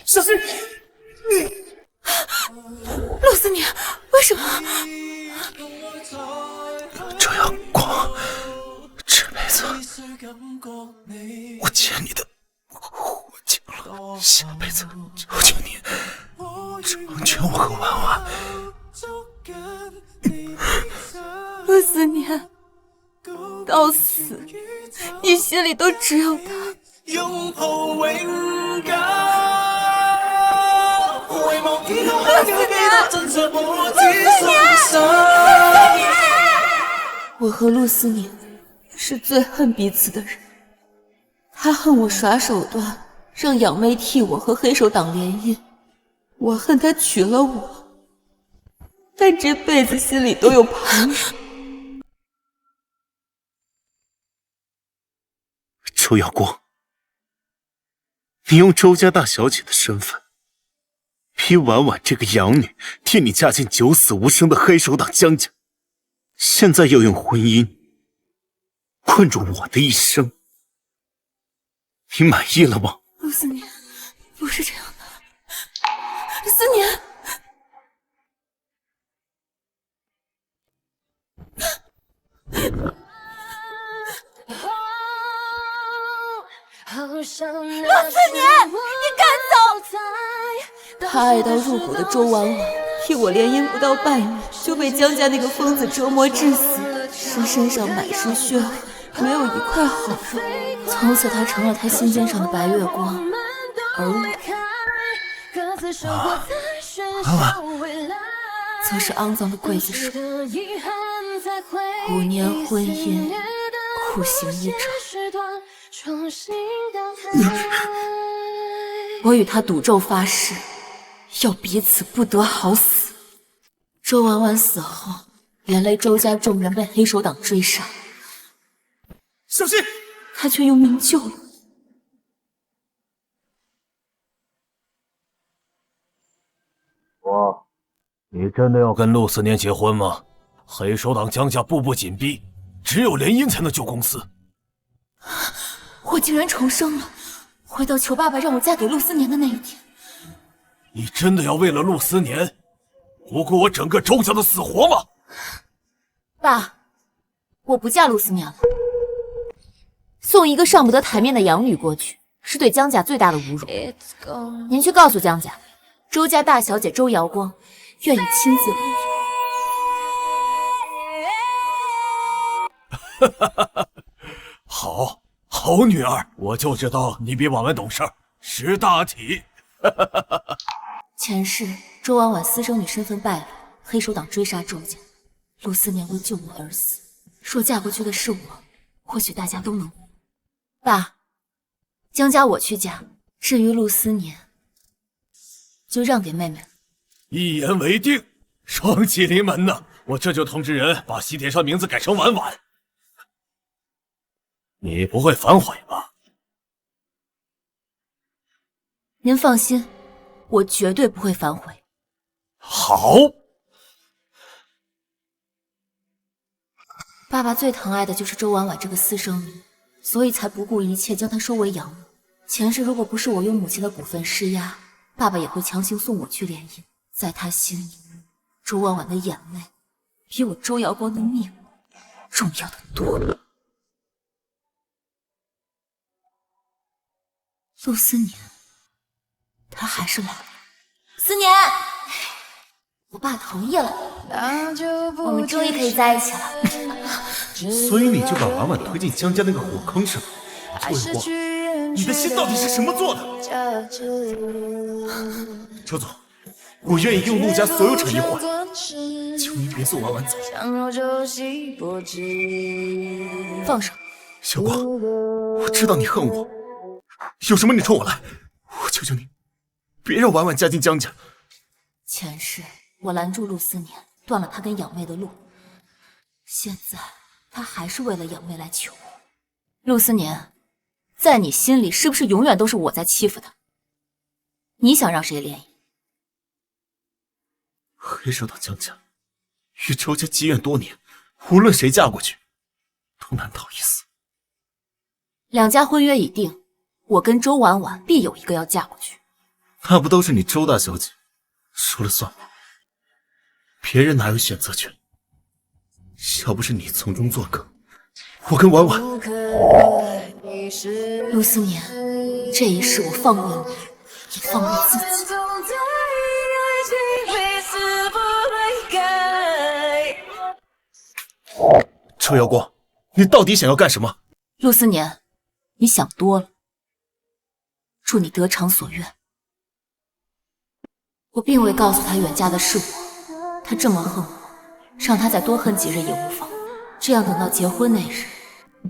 小心！陆思年，为什么？周阳光，这辈子我欠你的，我尽了。下辈子求求你，成全我和婉婉。陆思年，到死，你心里都只有他。拥抱永久。我和陆思年是最恨彼此的人，他恨我耍手段，让养妹替我和黑手党联姻；我恨他娶了我，但这辈子心里都有旁人。周耀光，你用周家大小姐的身份，逼婉婉这个养女替你嫁进九死无生的黑手党江家，现在又用婚姻困住我的一生，你满意了吗？陆思年，不是这样的，思年。陆思年，你敢走！他爱到入骨的周婉婉，替我联姻不到半年，就被江家那个疯子折磨致死，身上满是血痕，没有一块好肉。从此他成了他心尖上的白月光，而我，婉婉，则是肮脏的刽子手。5年婚姻，苦行一场。我与他赌咒发誓，要彼此不得好死。周婉婉死后，连累周家众人被黑手党追杀，小心！他却用命救了我。你真的要跟陆思年结婚吗？黑手党江家步步紧逼，只有联姻才能救公司。我竟然重生了，回到求爸爸让我嫁给陆思年的那一天。你真的要为了陆思年不顾我整个周家的死活吗？爸，我不嫁陆思年了。送一个上不得台面的养女过去，是对江家最大的侮辱。您去告诉江家，周家大小姐周瑶光愿意亲自哈哈哈！好女儿，我就知道你比婉婉懂事，识大体。前世周婉婉私生女身份败露，黑手党追杀周家，陆思年为救我而死。若嫁过去的是我，或许大家都能活。爸，江家我去嫁，至于陆思年，就让给妹妹了。一言为定，双喜临门呢！我这就通知人把喜帖上名字改成婉婉。你不会反悔吧？您放心，我绝对不会反悔。好。爸爸最疼爱的就是周婉婉这个私生女，所以才不顾一切将她收为养女。前世如果不是我用母亲的股份施压，爸爸也会强行送我去联姻。在他心里，周婉婉的眼泪比我周瑶光的命重要的多。陆思年，他还是来了。思年，我爸同意了，我们终于可以在一起了。所以你就把婉婉推进江家那个火坑上。周阳光，你的心到底是什么做的？周总，我愿意用陆家所有产业换，求你别送婉婉走。放手。小光，我知道你恨我，有什么你冲我来，我求求你，别让婉婉嫁进江家。前世我拦住陆思年，断了他跟养妹的路，现在他还是为了养妹来求我。陆思年，在你心里是不是永远都是我在欺负他？你想让谁联姻？黑手党江家与周家积怨多年，无论谁嫁过去，都难逃一死。两家婚约已定，我跟周婉婉必有一个要嫁过去。那不都是你周大小姐说了算吗？别人哪有选择权？要不是你从中作梗，我跟婉婉……陆思年，这一世我放过你，也放过自己。周耀光，你到底想要干什么？陆思年，你想多了。祝你得偿所愿。我并未告诉他远嫁的是我，他这么恨我，让他再多恨几日也无妨。这样等到结婚那日，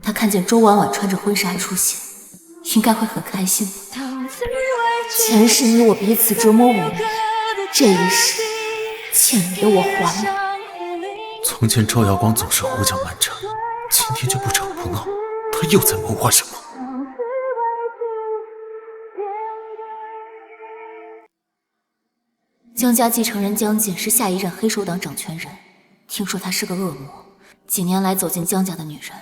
他看见周婉婉穿着婚纱出现，应该会很开心的。前世你我彼此折磨5年，这一世欠你的我还了。从前周耀光总是胡搅蛮缠，今天却不吵不闹，他又在谋划什么？江家继承人江锦是下一任黑手党掌权人，听说他是个恶魔，几年来走进江家的女人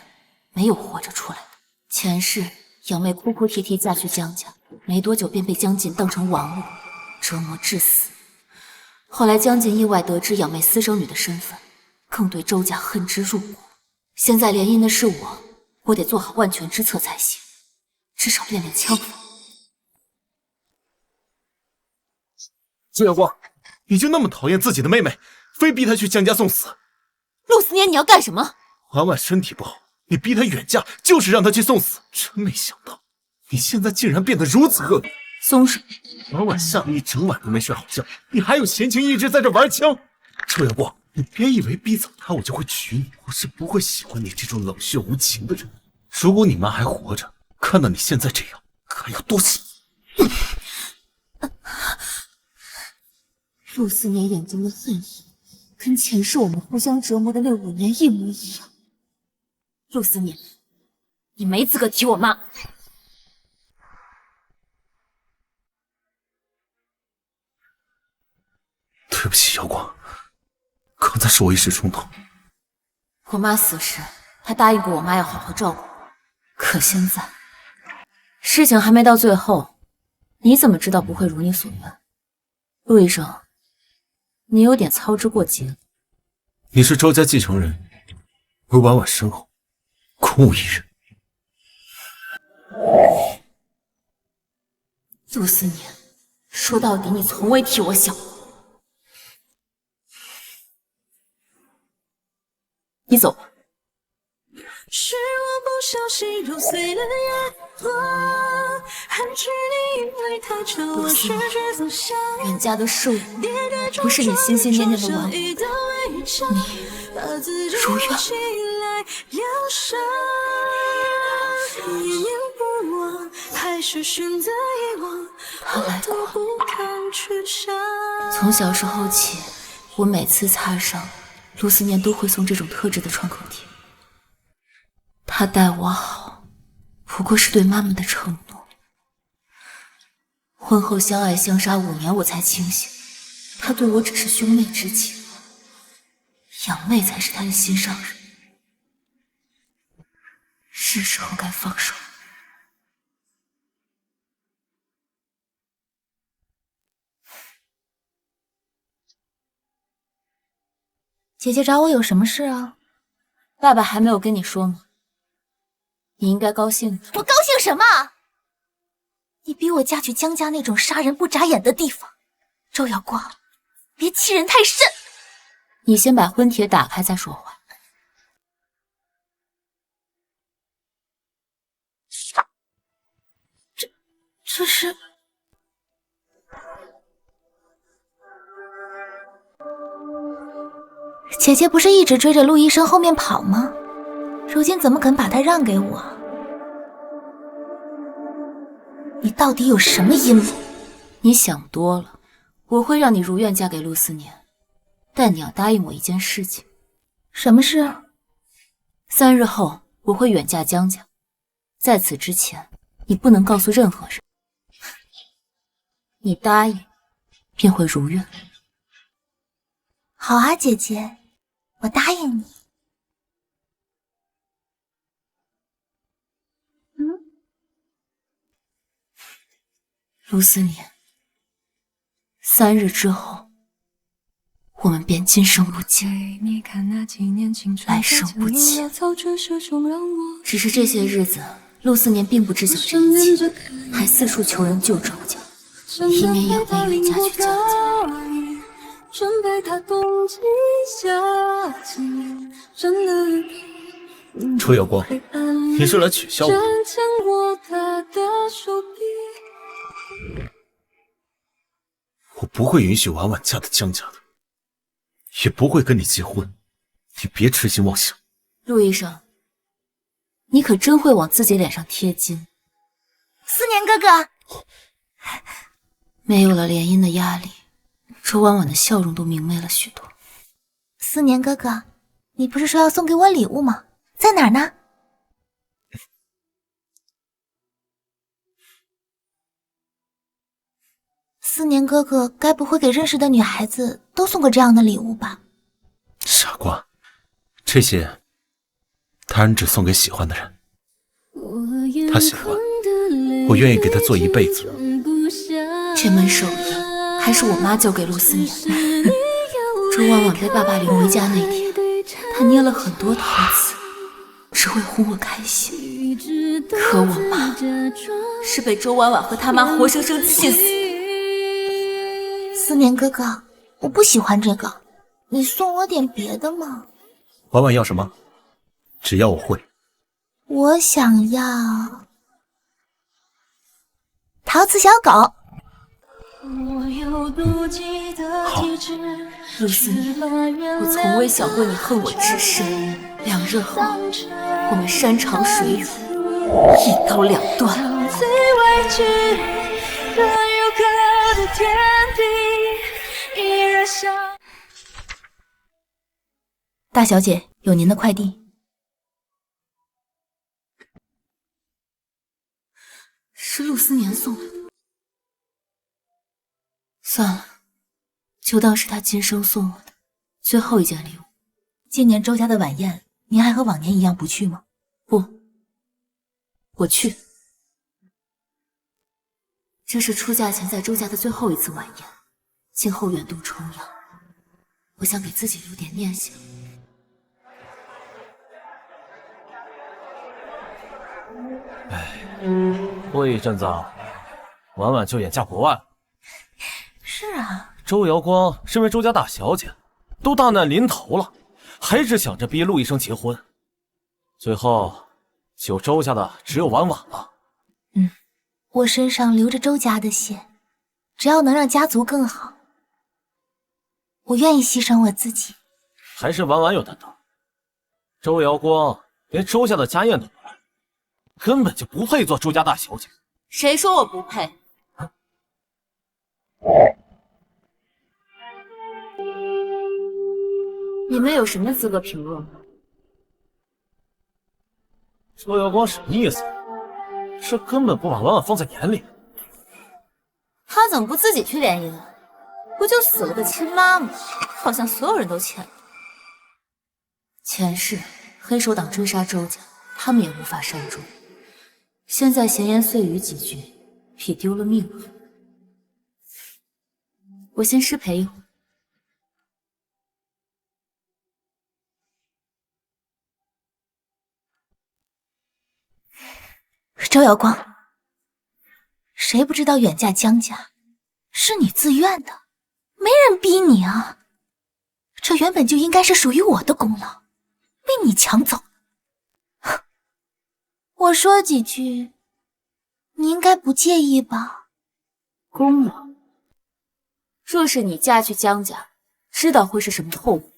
没有活着出来的。前世杨妹哭哭啼啼嫁去江家，没多久便被江锦当成玩物折磨致死。后来江锦意外得知杨妹私生女的身份，更对周家恨之入骨。现在联姻的是我得做好万全之策才行，至少练练枪法。周耀光，你就那么讨厌自己的妹妹，非逼她去江家送死？陆思年，你要干什么？婉婉身体不好，你逼她远嫁，就是让她去送死。真没想到，你现在竟然变得如此恶毒。松手！婉婉吓得一整晚都没睡好觉，你还有闲情逸致在这玩枪？周耀光，你别以为逼走她我就会娶你，我是不会喜欢你这种冷血无情的人。如果你妈还活着，看到你现在这样，还要多心。陆思年眼中的恨意，跟前世我们互相折磨的那5年一模一样。陆思年，你没资格提我妈。对不起，耀光，刚才是我一时冲动。我妈死时，他答应过我妈要好好照顾我，可现在事情还没到最后，你怎么知道不会如你所愿？陆医生，你有点操之过急了。你是周家继承人，而婉婉身后空无一人。陆思年，说到底，你从未替我想过。你走吧。是我不小心揉碎了眼眶，恨是你因为太久我失去方向。远嫁的是我，不是你心心念念的婉婉。你如愿。他来过。从小时候起，我每次擦伤，陆思念都会送这种特制的创口贴。他待我好，不过是对妈妈的承诺。婚后相爱相杀5年，我才清醒，他对我只是兄妹之情，杨妹才是他的心上人。是时候该放手。姐姐找我有什么事啊？爸爸还没有跟你说吗？你应该高兴。我高兴什么？你逼我嫁去江家那种杀人不眨眼的地方。周耀光，别欺人太甚。你先把婚帖打开再说话。这是……姐姐不是一直追着陆医生后面跑吗？如今怎么肯把他让给我？你到底有什么阴谋？你想多了，我会让你如愿嫁给陆思年，但你要答应我一件事情。什么事？3日后我会远嫁江家，在此之前，你不能告诉任何人。你答应，便会如愿。好啊，姐姐，我答应你。陆思年，3日之后，我们便今生不见，来生不见。只是这些日子，陆思年并不知晓这一切，还四处求人救周家，以免养为远嫁去江家。准备他冬季夏季，真的周耀光，你是来取笑我？我不会允许婉婉嫁到江家的，也不会跟你结婚。你别痴心妄想。陆医生，你可真会往自己脸上贴金。思年哥哥，没有了联姻的压力，周婉婉的笑容都明媚了许多。思年哥哥，你不是说要送给我礼物吗？在哪儿呢？思年哥哥该不会给认识的女孩子都送过这样的礼物吧？傻瓜，这些当然只送给喜欢的人。他喜欢，我愿意给他做一辈子。这门手艺还是我妈教给陆思年的。周婉婉被爸爸领回家那天，她捏了很多陶瓷，只为哄我开心。可我妈是被周婉婉和他妈活生生气死。思年哥哥，我不喜欢这个，你送我点别的嘛。婉婉要什么？只要我会。我想要陶瓷小狗。好，陆思年，我从未想过你恨我至深。2日后，我们山长水远，一刀两断。大小姐，有您的快递。是陆思年送的。算了，就当是他今生送我的最后一件礼物。今年周家的晚宴，您还和往年一样不去吗？不，我去。这是出嫁前在周家的最后一次晚宴，今后远渡重洋，我想给自己留点念想。过一阵子，婉婉就远嫁国外了。是啊，周瑶光身为周家大小姐，都大难临头了，还只想着逼陆医生结婚，最后救周家的只有婉婉了。我身上流着周家的血，只要能让家族更好，我愿意牺牲我自己。还是婉婉有担当，周瑶光连周家的家宴都不来，根本就不配做周家大小姐。谁说我不配？你们有什么资格评论我？周瑶光什么意思？这根本不把婉婉放在眼里。他怎么不自己去联姻啊？不就死了个亲妈吗？好像所有人都欠了。前世黑手党追杀周家，他们也无法善终。现在闲言碎语几句，比丢了命好。我先失陪一会儿。周瑶光，谁不知道远嫁江家是你自愿的，没人逼你啊。这原本就应该是属于我的功劳，被你抢走了。我说几句，你应该不介意吧？功劳？若是你嫁去江家，知道会是什么后果？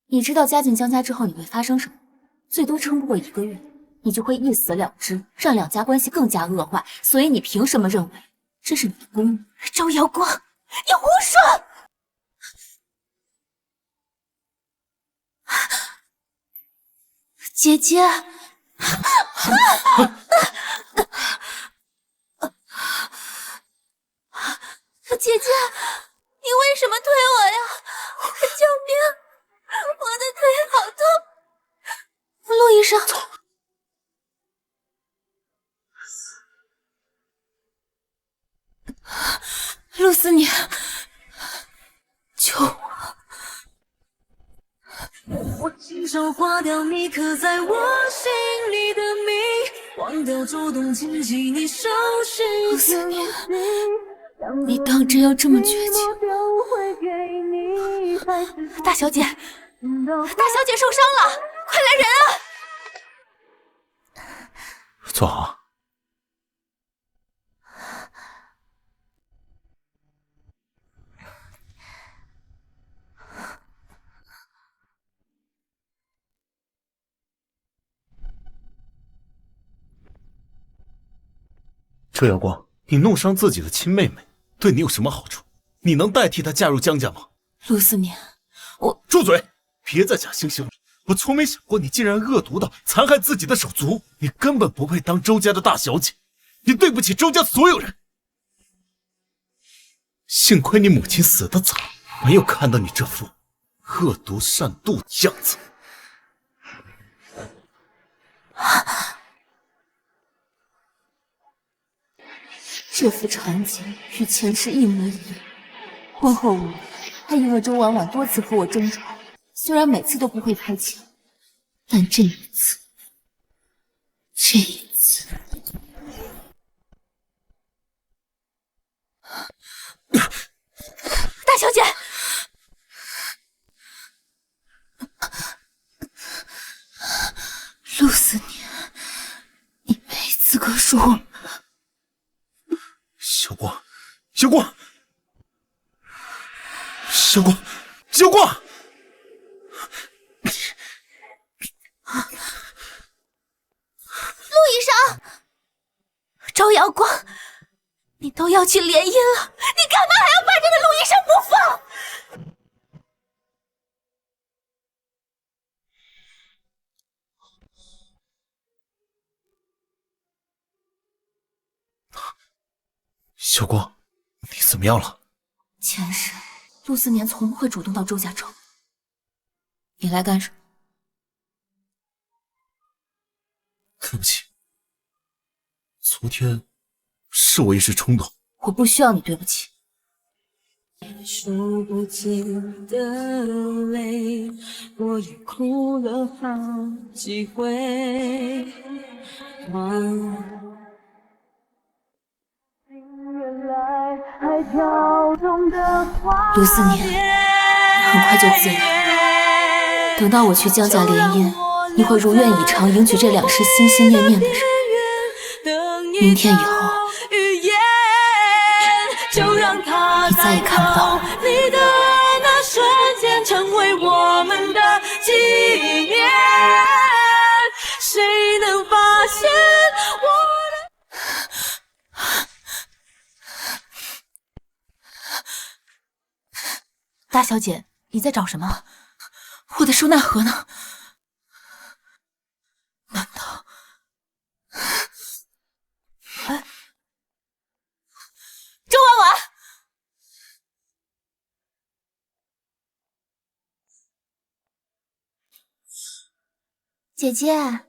你知道嫁进江家之后你会发生什么？最多撑不过1个月，你就会一死2只，让2家关系更加恶化。所以你凭什么认为这是你的功劳？周瑶光，你胡说！姐姐，姐姐，你为什么推我呀？救命！我的腿好痛！陆医生，陆思年，救我！我亲手划掉你刻在我心里的名，忘掉主动亲近你手心。陆思年，你当真要这么绝情？大小姐，大小姐受伤了，快来人啊！坐好。周耀光，你弄伤自己的亲妹妹，对你有什么好处？你能代替她嫁入江家吗？陆思年，我住嘴！别再假惺惺了。我从没想过你竟然恶毒到残害自己的手足，你根本不配当周家的大小姐，你对不起周家所有人。幸亏你母亲死得早，没有看到你这副恶毒善妒的样子。这幅场景与前世一模一样。婚后5年，他因为周婉婉多次和我争吵，虽然每次都不会开枪，但这一次，大小姐，陆思年，你没资格说我们。小光，小光，小光，小光！陆医生，周耀光，你都要去联姻了，你干嘛还要把这个陆医生不放？小光，你怎么样了？前世，陆思年从不会主动到周家找我。你来干什么？对不起，昨天是我一时冲动。我不需要你对不起。数不尽的泪，我也哭了好几回。陆思年，很快就自由。等到我去江家联姻，你会如愿以偿迎娶这2世心心念念的人。明天以后，你再也看不到我。你的那瞬间成为我们的纪念，谁能发现我的？大小姐，你在找什么？我的收纳盒呢？难道……周婉婉，姐姐，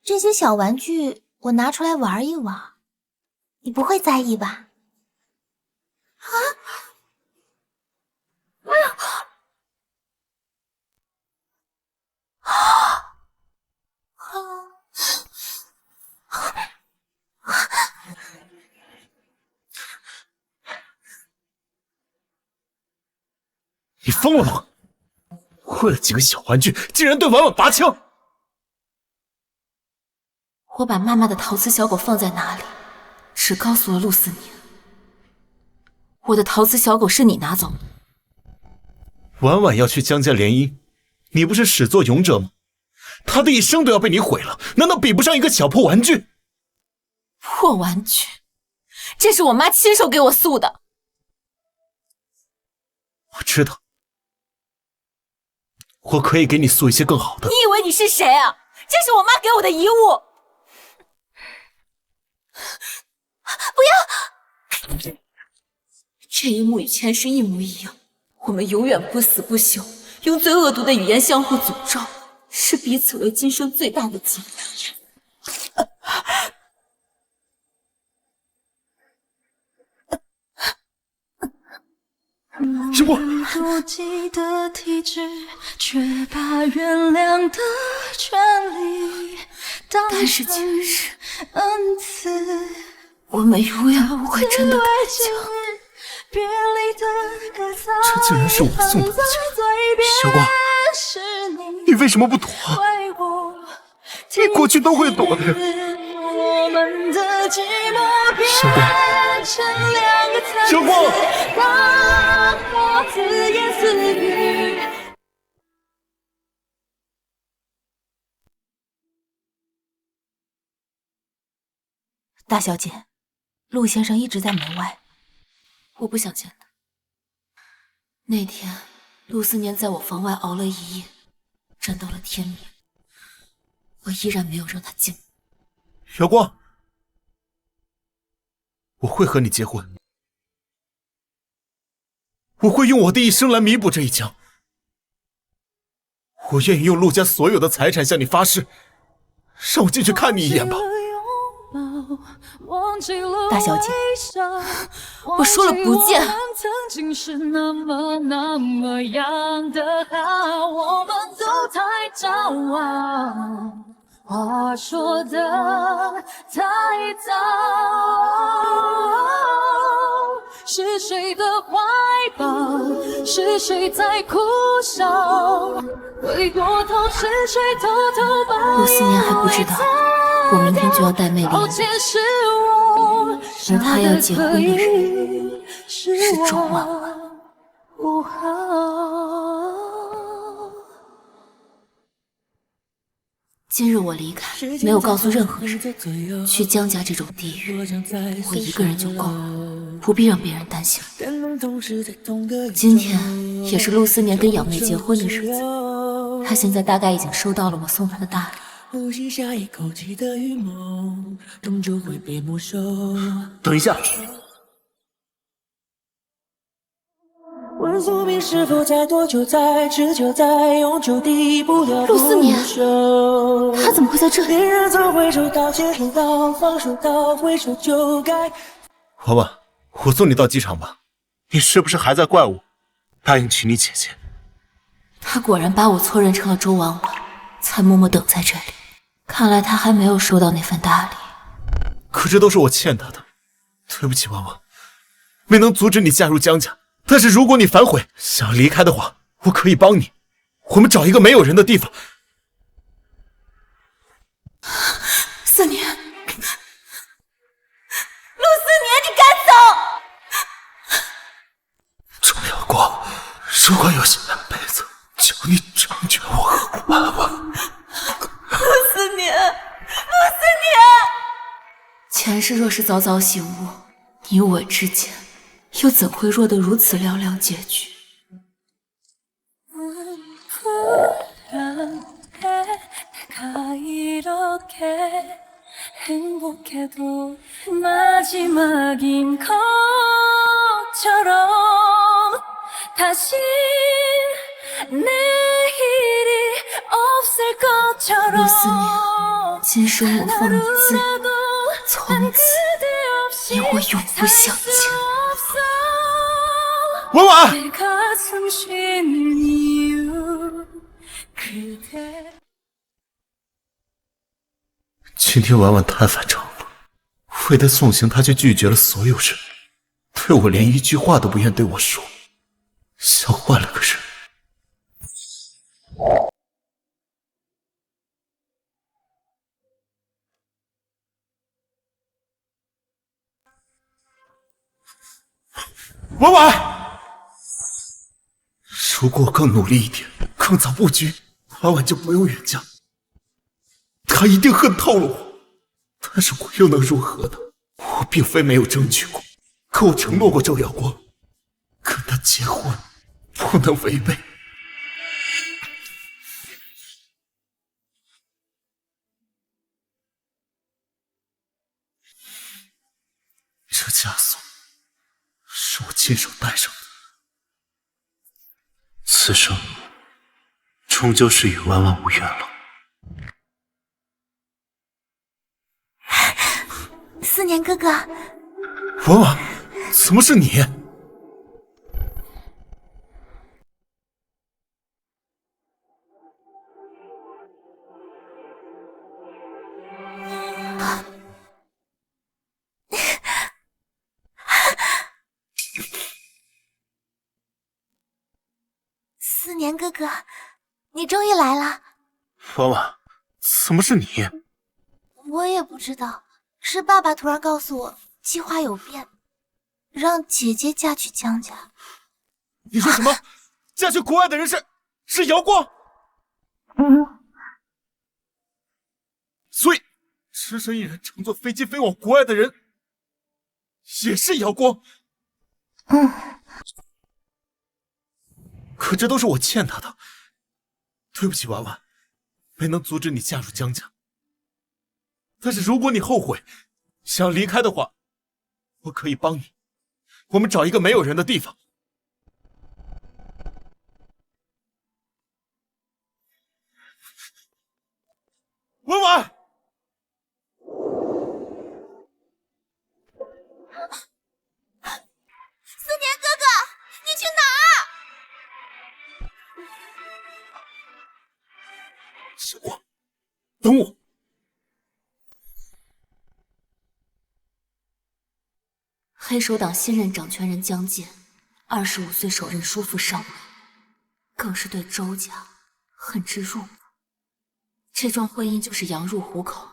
这些小玩具我拿出来玩一玩，你不会在意吧？啊！你疯了吗？为了几个小玩具，竟然对婉婉拔枪！我把妈妈的陶瓷小狗放在哪里，只告诉了陆思年。我的陶瓷小狗是你拿走的。婉婉要去江家联姻，你不是始作俑者吗？她的一生都要被你毁了，难道比不上一个小破玩具？破玩具，这是我妈亲手给我塑的。我知道，我可以给你塑一些更好的。你以为你是谁啊？这是我妈给我的遗物。不要！这一幕与前世一模一样，我们永远不死不休，用最恶毒的语言相互诅咒，视彼此为今生最大的劫。时光，妒忌的体质，却把原谅的权利当但是其实恩赐。我们永远不会真的感情。别离的歌词，这竟然是我送的钱。小光，你为什么不躲啊？你过去都会躲的呀。我们的寂寞小光，变成两个层次，小光，让我自言自语。大小姐，陆先生一直在门外。我不想见他。那天，陆思年在我房外熬了一夜，站到了天明，我依然没有让他进门。小光，我会和你结婚，我会用我的一生来弥补这一江。我愿意用陆家所有的财产向你发誓，让我进去看你一眼吧。大小姐，我说了不见。曾经是那么样的好，我们都太早啊，话说的太早。是谁的怀抱？是谁在哭笑？回过头，是谁偷偷把陆思年还不知道，我明天就要带妹离婚，而他要结婚的人是周婉婉。今日我离开，没有告诉任何人，去江家这种地狱，我一个人就够了，不必让别人担心。今天也是陆思年跟养妹结婚的日子，他现在大概已经收到了我送他的大礼。呼吸下一口气的预谋，终究会被没收。等一下，问宿命是否在多久在，持久在，永久抵不了陆思年，不朽他怎么会在这里？别人总会收到，接收到，放手到，回首就该。婉婉，我送你到机场吧。你是不是还在怪我答应娶你姐姐？他果然把我错认成了周婉婉，才默默等在这里。看来他还没有收到那份大礼。可这都是我欠他的，对不起，婉婉，没能阻止你嫁入江家。但是如果你反悔，想离开的话，我可以帮你。我们找一个没有人的地方。思年，陆思年，你敢走！周耀光，如果有下辈子，求你成全我和婉婉。陆思年，前世若是早早醒悟，你我之间又怎会落得如此寥寥结局？ 내가 이렇게 행복해도 마지막인 것처럼 다시 내일이 없을 陆思年， 것처럼 今生我放你自由，从此你我永不相见。婉婉， 내가 숨 쉬는 이유 그대 今天婉婉太反常了，为了送行，她却拒绝了所有人，对我连一句话都不愿对我说，像换了个人。婉婉，如果我更努力一点，更早布局，婉婉就不用远嫁。 他一定恨透了我，但是我又能如何呢？我并非没有争取过，可我承诺过周耀光，跟他结婚不能违背。这枷锁是我亲手戴上的，此生终究是与婉婉无缘了。 思年哥哥，婉婉，怎么是你？思年哥哥，你终于来了。婉婉，怎么是你？我也不知道，是爸爸突然告诉我计划有变，让姐姐嫁去江家。你说什么？嫁去国外的人是瑶光？所以，只身一人乘坐飞机飞往国外的人，也是瑶光。可这都是我欠他的，对不起，婉婉，没能阻止你嫁入江家。但是如果你后悔，想离开的话，我可以帮你。我们找一个没有人的地方。婉婉，思年哥哥，你去哪儿？小光，等我。黑手党新任掌权人江健，25岁首任叔父上位，更是对周家恨之入骨。这桩婚姻就是羊入虎口，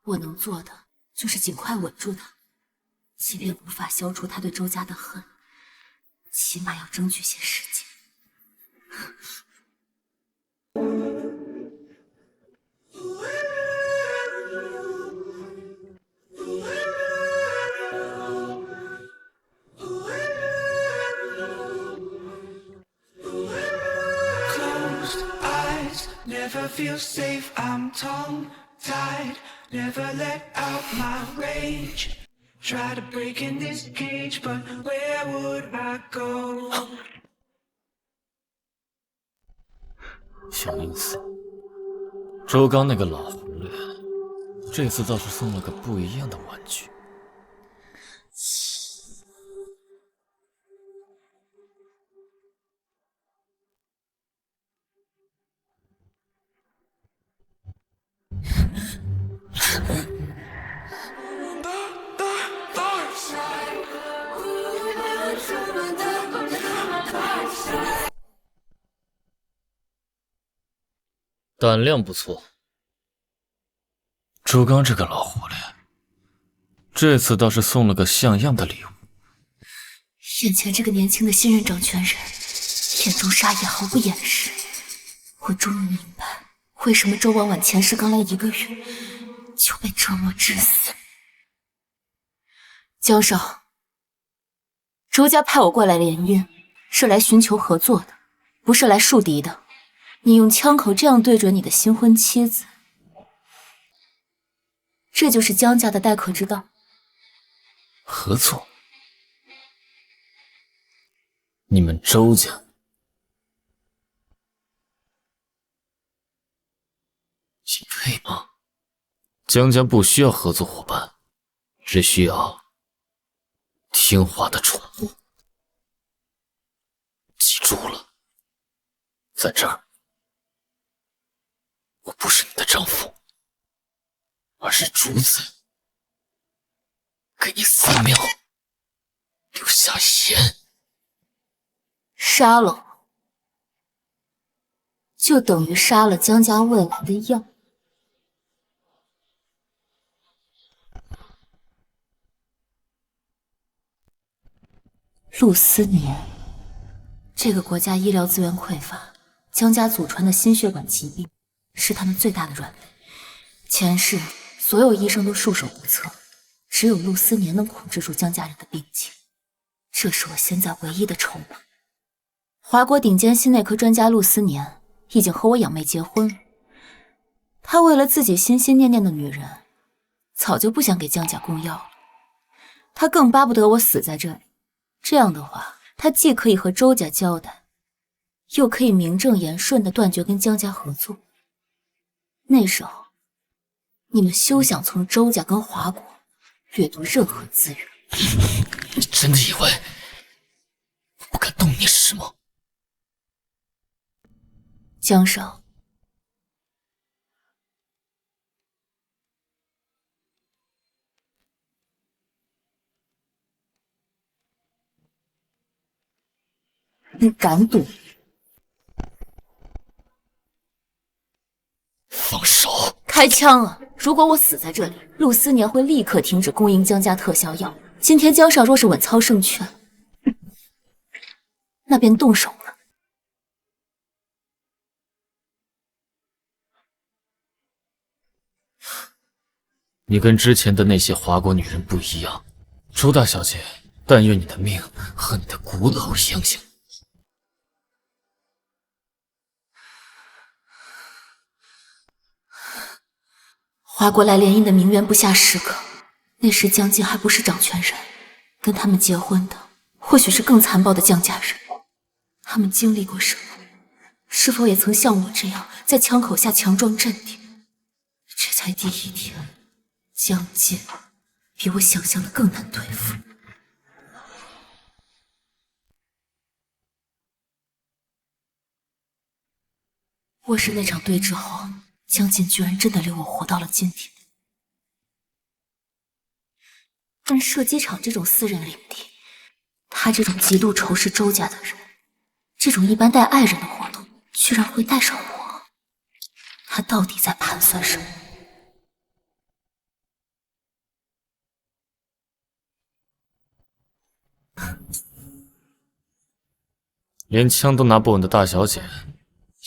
我能做的就是尽快稳住他，即便无法消除他对周家的恨，起码要争取些时间。Never feel safe, I'm tongue-tied. Never let out my rage. Try to break in this cage, but where would I go? 小林寺，周刚那个老狐狸，这次倒是送了个不一样的玩具。胆量不错，周刚这个老狐狸，这次倒是送了个像样的礼物。眼前这个年轻的新任掌权人，眼中杀意毫不掩饰。我终于明白，为什么周婉婉前世刚来1个月就被折磨致死。江少，周家派我过来联姻，是来寻求合作的，不是来树敌的。你用枪口这样对准你的新婚妻子，这就是江家的待客之道。合作？你们周家你配吗？江家不需要合作伙伴，只需要听话的宠物。记住了，在这儿，我不是你的丈夫，而是主子。给你3秒，留下言。杀了我，就等于杀了江家未来的药。陆思年，这个国家医疗资源匮乏，江家祖传的心血管疾病是他们最大的软肋。前世所有医生都束手无策，只有陆思年能控制住江家人的病情，这是我现在唯一的筹码。华国顶尖心内科专家陆思年已经和我养妹结婚了，他为了自己心心念念的女人，早就不想给江家供药了。他更巴不得我死在这里，这样的话，他既可以和周家交代，又可以名正言顺地断绝跟江家合作。那时候，你们休想从周家跟华国掠夺任何资源。你真的以为我不敢动你是吗？江少，你敢赌？开枪啊！如果我死在这里，陆思年会立刻停止供应江家特效药。今天江少若是稳操胜券，那便动手了。你跟之前的那些华国女人不一样，周大小姐，但愿你的命和你的骨头一样硬。华国来联姻的名媛不下10个，那时江家还不是掌权人，跟他们结婚的或许是更残暴的江家人。他们经历过什么？是否也曾像我这样在枪口下强装镇定？这才第1天，江界比我想象的更难对付。卧室那场对峙后，江锦居然真的留我活到了今天。但射击场这种私人领地，他这种极度仇视周家的人，这种一般带爱人的活动，居然会带上我，他到底在盘算什么？连枪都拿不稳的大小姐，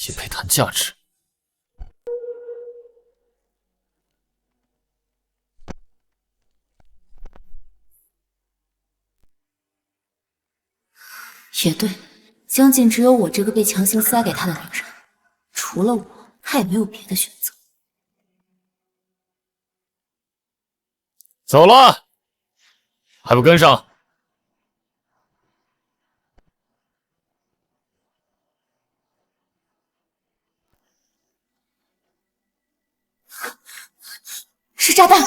也配谈价值？也对，江锦只有我这个被强行塞给他的女人，除了我，他也没有别的选择。走了，还不跟上？是炸弹！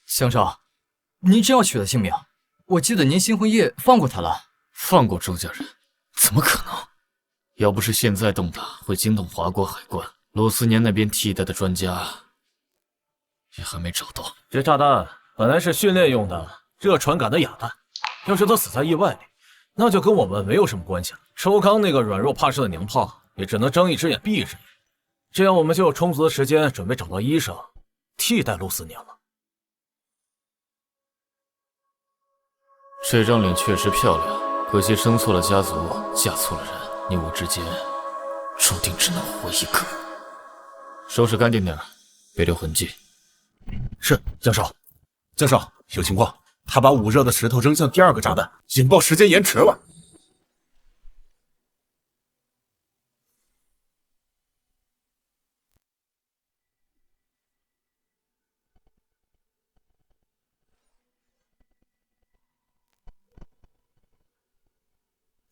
江少，您真要取他性命？我记得您新婚夜放过他了。放过周家人？怎么可能？要不是现在动他，会惊动华国海关，陆思年那边替代的专家也还没找到。这炸弹本来是训练用的热传感的哑弹，要是他死在意外里，那就跟我们没有什么关系了。周刚那个软弱怕事的娘炮，也只能睁一只眼闭一只眼。这样我们就有充足的时间准备找到医生替代陆思年了。这张脸确实漂亮，可惜生错了家族，嫁错了人，你我之间注定只能活一个。收拾干净点，别留痕迹。是，江少。江少，有情况，他把捂热的石头扔向第2个炸弹，引爆时间延迟了。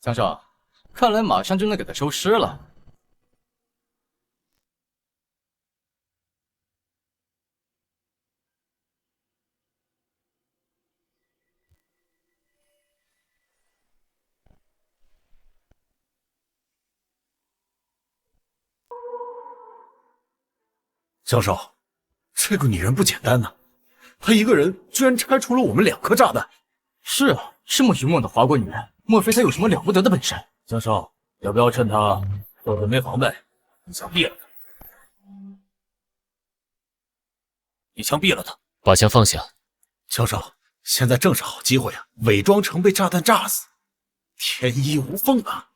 江少，看来马上就能给他收尸了。江少，这个女人不简单呐，她一个人居然拆除了我们2颗炸弹。是啊，这么勇猛的华国女人，莫非她有什么了不得的本事？江少，要不要趁她做准备防备，一枪毙了她？一枪毙了她！把枪放下。江少，现在正是好机会啊，伪装成被炸弹炸死，天衣无缝啊！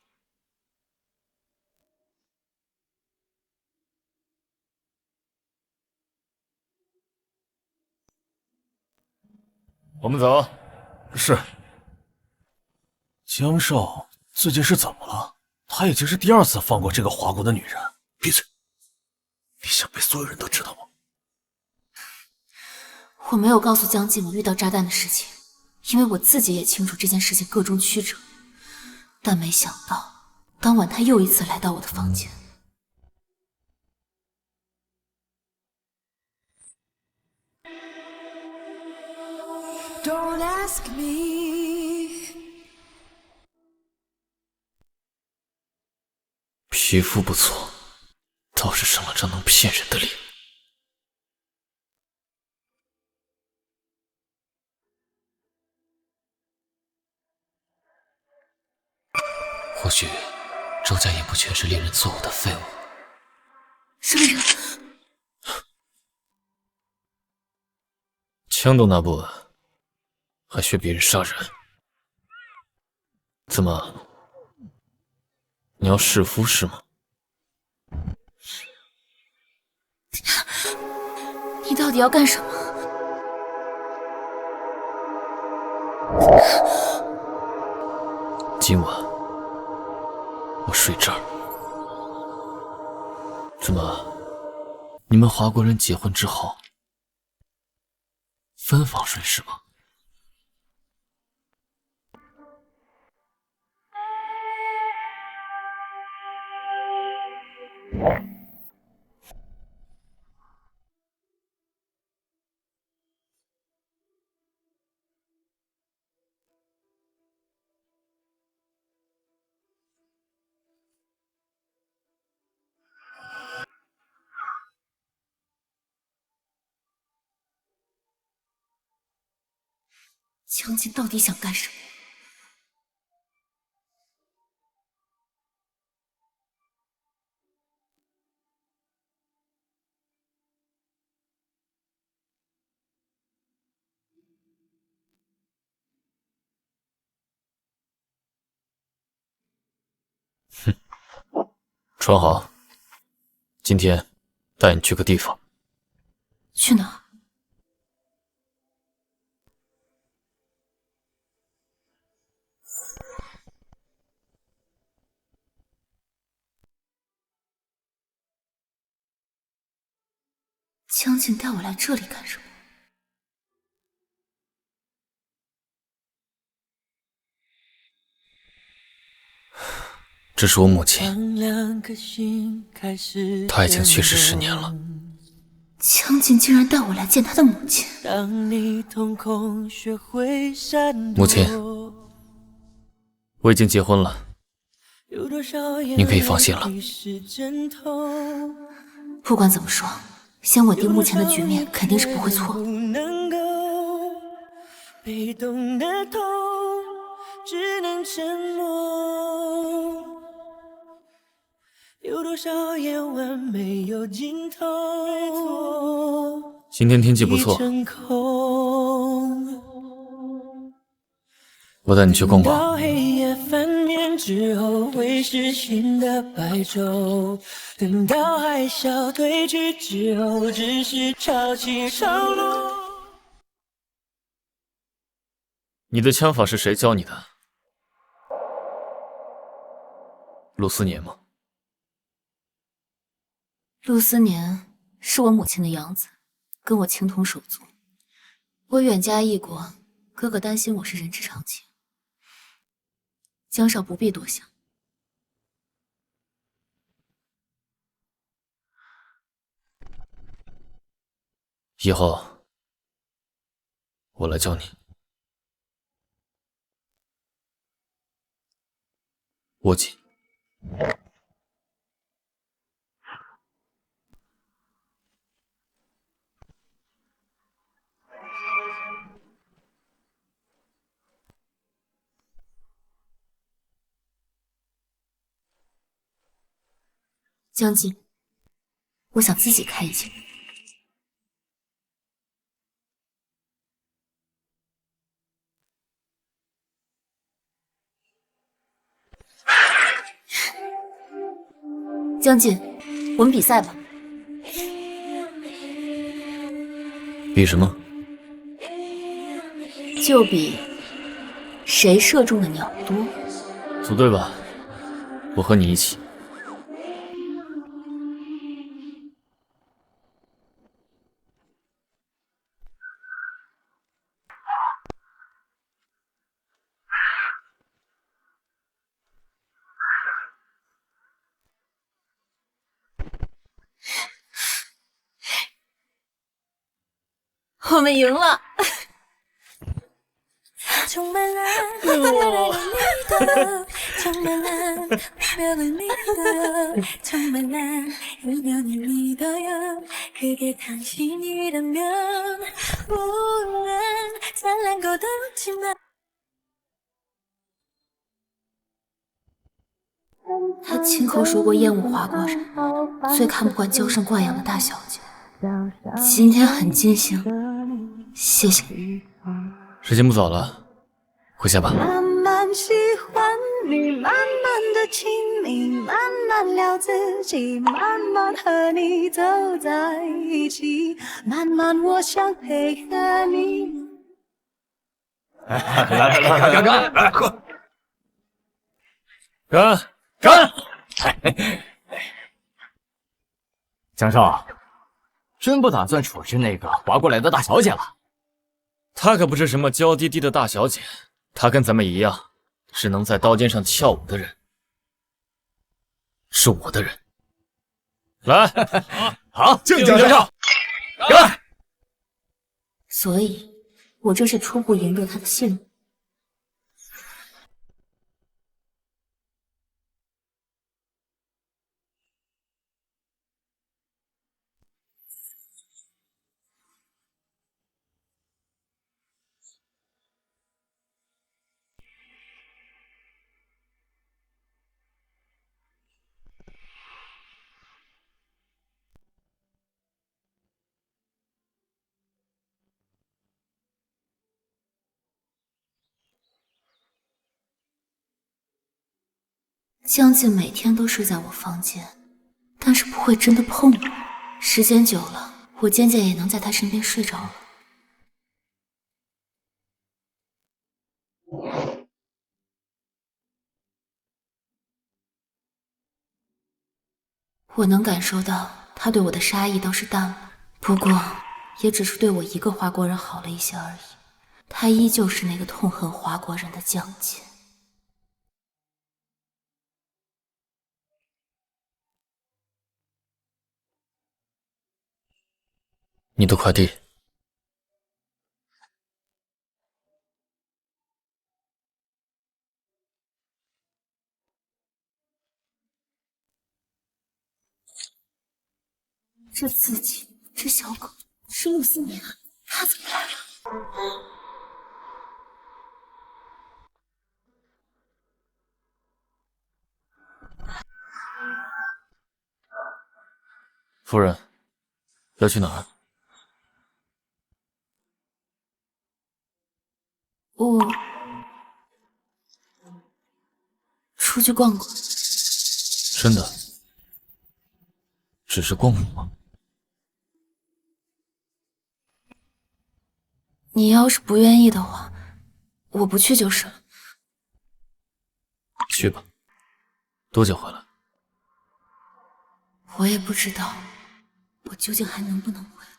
我们走。是。江少最近是怎么了？他已经是第2次放过这个华国的女人。闭嘴！你想被所有人都知道吗？我没有告诉江锦我遇到炸弹的事情，因为我自己也清楚这件事情个中曲折。但没想到，当晚他又一次来到我的房间。Don't ask me. 皮肤不错，倒是生了张能骗人的脸。家也不全是令人作恶的废物。什么人？枪都拿不稳，还学别人杀人？怎么？你要弑夫是吗？你到底要干什么？今晚我睡这儿。怎么？你们华国人结婚之后分房睡是吗？江锦到底想干什么？穿好，今天带你去个地方。去哪儿？江锦带我来这里干什么？这是我母亲，她已经去世10年了。江锦竟然带我来见他的母亲。母亲，我已经结婚了，您可以放心了。不管怎么说，先稳定目前的局面肯定是不会错。被动的痛，只能沉默。有多少夜晚没有尽头？今天天气不错，我带你去逛逛。到黑夜翻面之后，会是新的白昼。等到海啸退去之后，只是潮起潮落。你的枪法是谁教你的？陆思年吗？陆思年是我母亲的养子，跟我情同手足。我远嫁异国，哥哥担心我是人之常情。江少不必多想。以后我来教你。握紧。江锦，我想自己开一间。江锦，我们比赛吧。比什么？就比谁射中的鸟多。组队吧，我和你一起。我们赢了！充满了充满了充满了이별을 믿어요 그게 당신이라면 물론 잘난 것 없지만 他亲口说过厌恶华国人，最看不惯娇生惯养的大小姐。今天很尽兴，谢谢你。时间不早了，回家吧。慢慢喜欢你，慢慢的亲密，慢慢聊自己，慢慢和你走在一起，慢慢我想配合你。来喝，干！江少，真不打算处置那个划过来的大小姐了？她可不是什么娇滴滴的大小姐，她跟咱们一样，是能在刀尖上跳舞的人，是我的人。来，好，敬江少，干！所以，我这是初步赢得他的信任。江静每天都睡在我房间，但是不会真的碰我。时间久了，我渐渐也能在他身边睡着了。我能感受到他对我的杀意倒是淡了，不过也只是对我一个华国人好了一些而已。他依旧是那个痛恨华国人的江静。你的快递。这自己，这小狗，是陆思年啊，他怎么来了？夫人，要去哪儿？我出去逛逛。真的？只是逛逛吗？你要是不愿意的话，我不去就是了。去吧。多久回来？我也不知道，我究竟还能不能回来。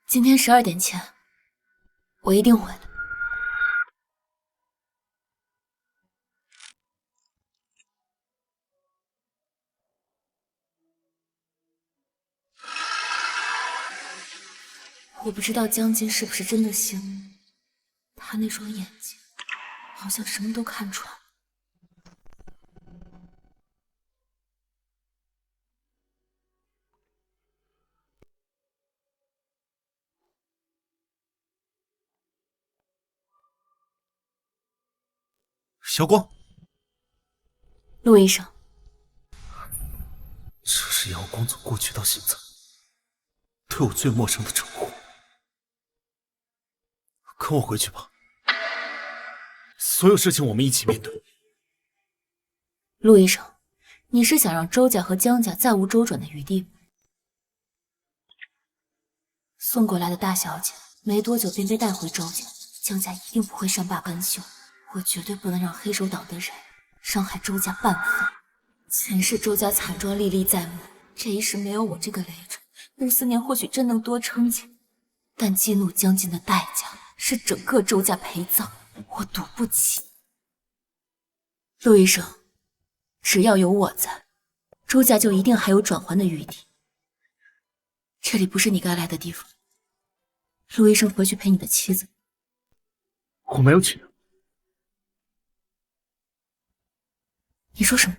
今天12点前，我一定回来。我不知道江津是不是真的幸运，他那双眼睛好像什么都看穿。小光，陆医生，这是姚光从过去到现在对我最陌生的称呼。跟我回去吧，所有事情我们一起面对。陆医生，你是想让周家和江家再无周转的余地吗？送过来的大小姐没多久便被带回周家，江家一定不会善罢甘休。我绝对不能让黑手党的人伤害周家半分。前世周家惨状历历在目，这一世没有我这个累赘，陆思年或许真能多撑几年，但激怒江津的代价是整个周家陪葬，我赌不起。陆医生，只要有我在，周家就一定还有转圜的余地。这里不是你该来的地方。陆医生，回去陪你的妻子。我没有去。你说什么？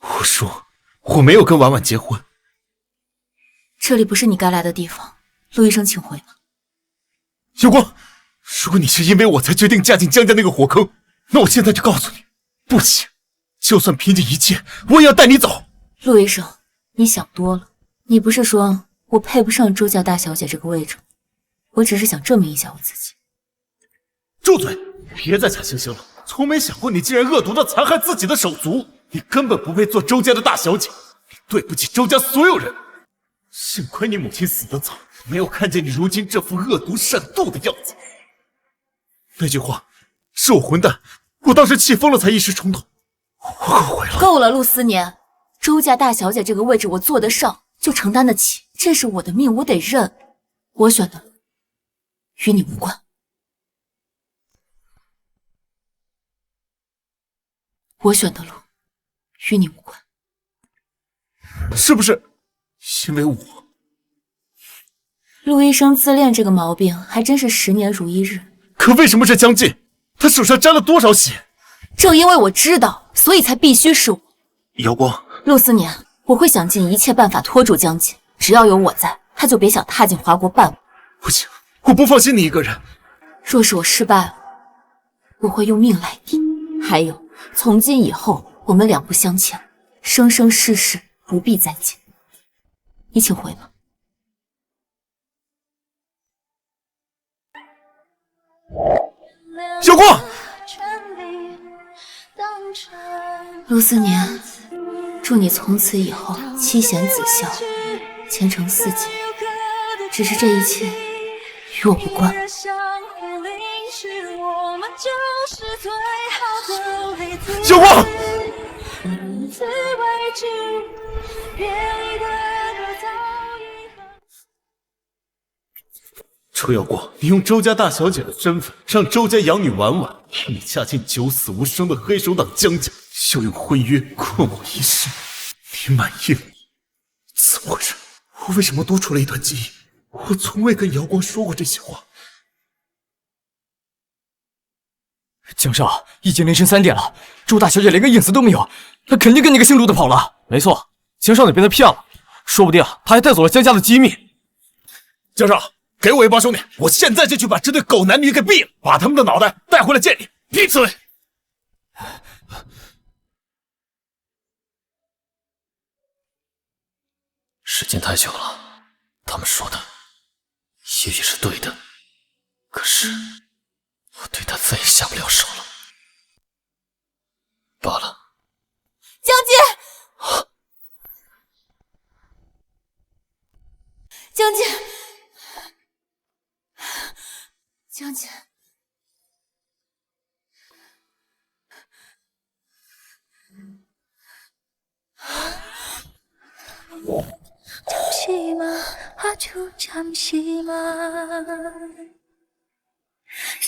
我说我没有跟婉婉结婚。这里不是你该来的地方，陆医生，请回吧。小光，如果你是因为我才决定嫁进江家那个火坑，那我现在就告诉你，不行，就算拼尽一切，我也要带你走。陆医生，你想多了。你不是说我配不上周家大小姐这个位置吗？我只是想证明一下我自己。住嘴！别再假惺惺了。从没想过你竟然恶毒的残害自己的手足，你根本不配做周家的大小姐，你对不起周家所有人。幸亏你母亲死得早，没有看见你如今这副恶毒善妒的样子。那句话是我混蛋，我当时气疯了才一时冲动，我后悔了。够了，陆思年，周家大小姐这个位置我坐得上，就承担得起，这是我的命，我得认。我选的路与你无关。我选的路与你无关。是不是因为我？陆医生自恋这个毛病还真是10年如一日。可为什么是江晋？他手上沾了多少血？正因为我知道，所以才必须是我。瑶光，陆思年，我会想尽一切办法拖住江晋，只要有我在，他就别想踏进华国半步。不行，我不放心你一个人。若是我失败了，我会用命来抵。还有，从今以后我们两不相欠，生生世世不必再见。你请回吧。瑶光，陆思年，祝你从此以后妻贤子孝，前程似锦。只是这一切与我无关。瑶光，周瑶光，你用周家大小姐的身份，让周家养女婉婉替你嫁进九死无生的黑手党江家，就用婚约困我一世，你满意了？怎么回事？我为什么多出了一段记忆？我从未跟瑶光说过这些话。江少，已经凌晨3点了，周大小姐连个影子都没有，她肯定跟那个姓陆的跑了。没错，江少你被他骗了，说不定他还带走了江家的机密。江少，给我一帮兄弟，我现在就去把这对狗男女给毙了，把他们的脑袋带回来见你。闭嘴！时间太久了，他们说的也许是对的，可是我对他再也下不了手了。罢了。江晋，江晋，江晋，잠시만 아주 잠시만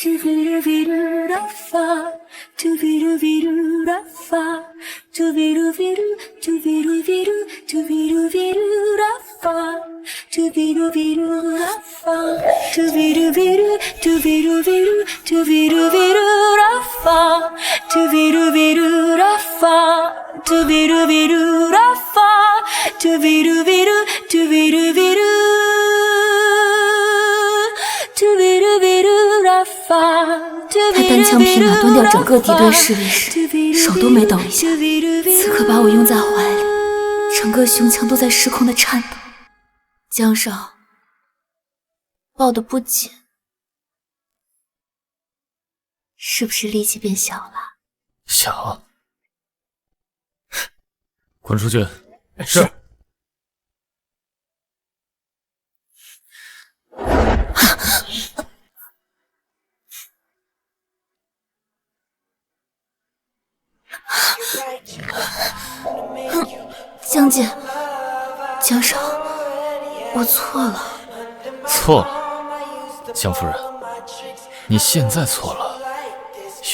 두비루비루라파 두비루비루라파 두비루비루 두비루비루 두비루비루라파 두비루비루라파 두비루비루 두비루비루 두비루비루라파 두비루비루라파 두비루비루라파 두비루비루 두비루비루他单枪匹马端掉整个敌对势力时，手都没抖一下，此刻把我拥在怀里，整个胸腔都在失控的颤抖。江少，抱得不紧，是不是力气变小了？小，滚出去！是。江姐，江少，我错了。错了，江夫人，你现在错了，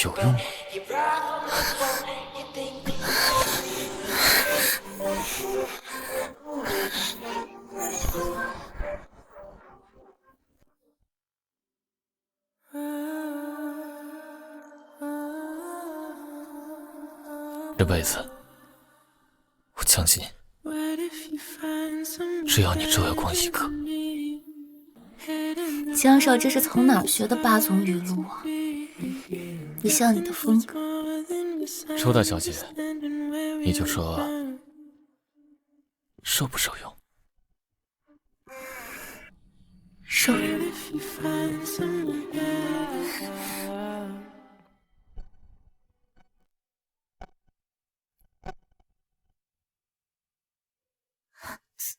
有用吗？这辈子，我相信你，只要你周耀光一个。江少这是从哪儿学的八宗语录啊？不像你的风格。周大小姐，你就说受不受用？受用。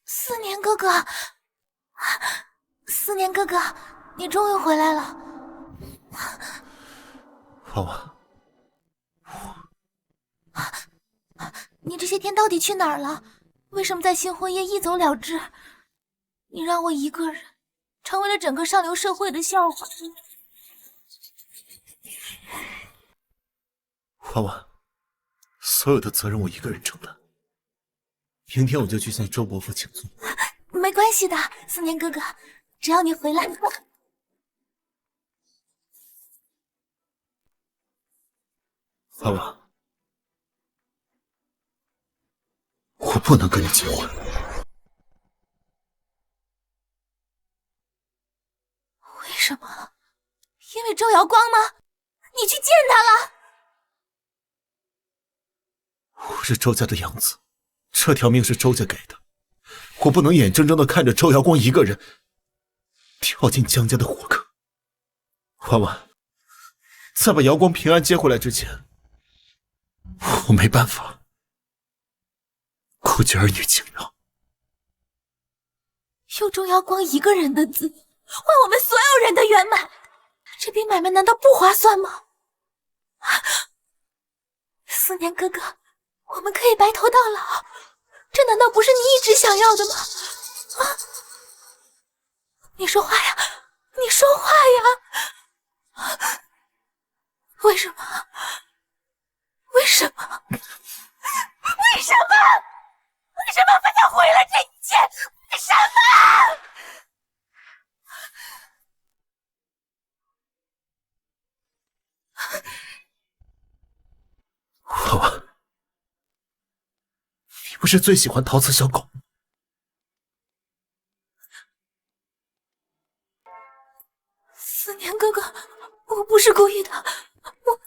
思年哥哥，思年哥哥，你终于回来了。婉婉，你这些天到底去哪儿了？为什么在新婚夜一走了之？你让我一个人成为了整个上流社会的笑话。婉婉，所有的责任我一个人承担。明天我就去向周伯父请罪。没关系的，思年哥哥，只要你回来。婉婉，我不能跟你结婚。为什么？因为周瑶光吗？你去见他了？我是周家的养子，这条命是周家给的，我不能眼睁睁的看着周瑶光一个人跳进江家的火坑。婉婉，在把瑶光平安接回来之前，我没办法顾及儿女情长。用周瑶光一个人的字换我们所有人的圆满，这笔买卖难道不划算吗？思年哥哥，我们可以白头到老，这难道不是你一直想要的吗？你说话呀，你说话呀！为什么？为什么？为什么？为什么非要毁了这一切？为什么？婉婉，你不是最喜欢陶瓷小狗？思年哥哥，我不是故意的，我。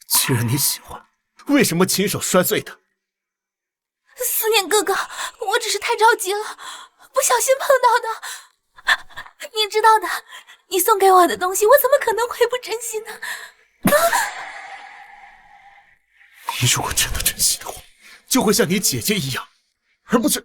既然你喜欢，为什么亲手摔碎它？思念哥哥，我只是太着急了，不小心碰到的。你知道的，你送给我的东西，我怎么可能会不珍惜呢？你如果真的珍惜的话，就会像你姐姐一样，而不是……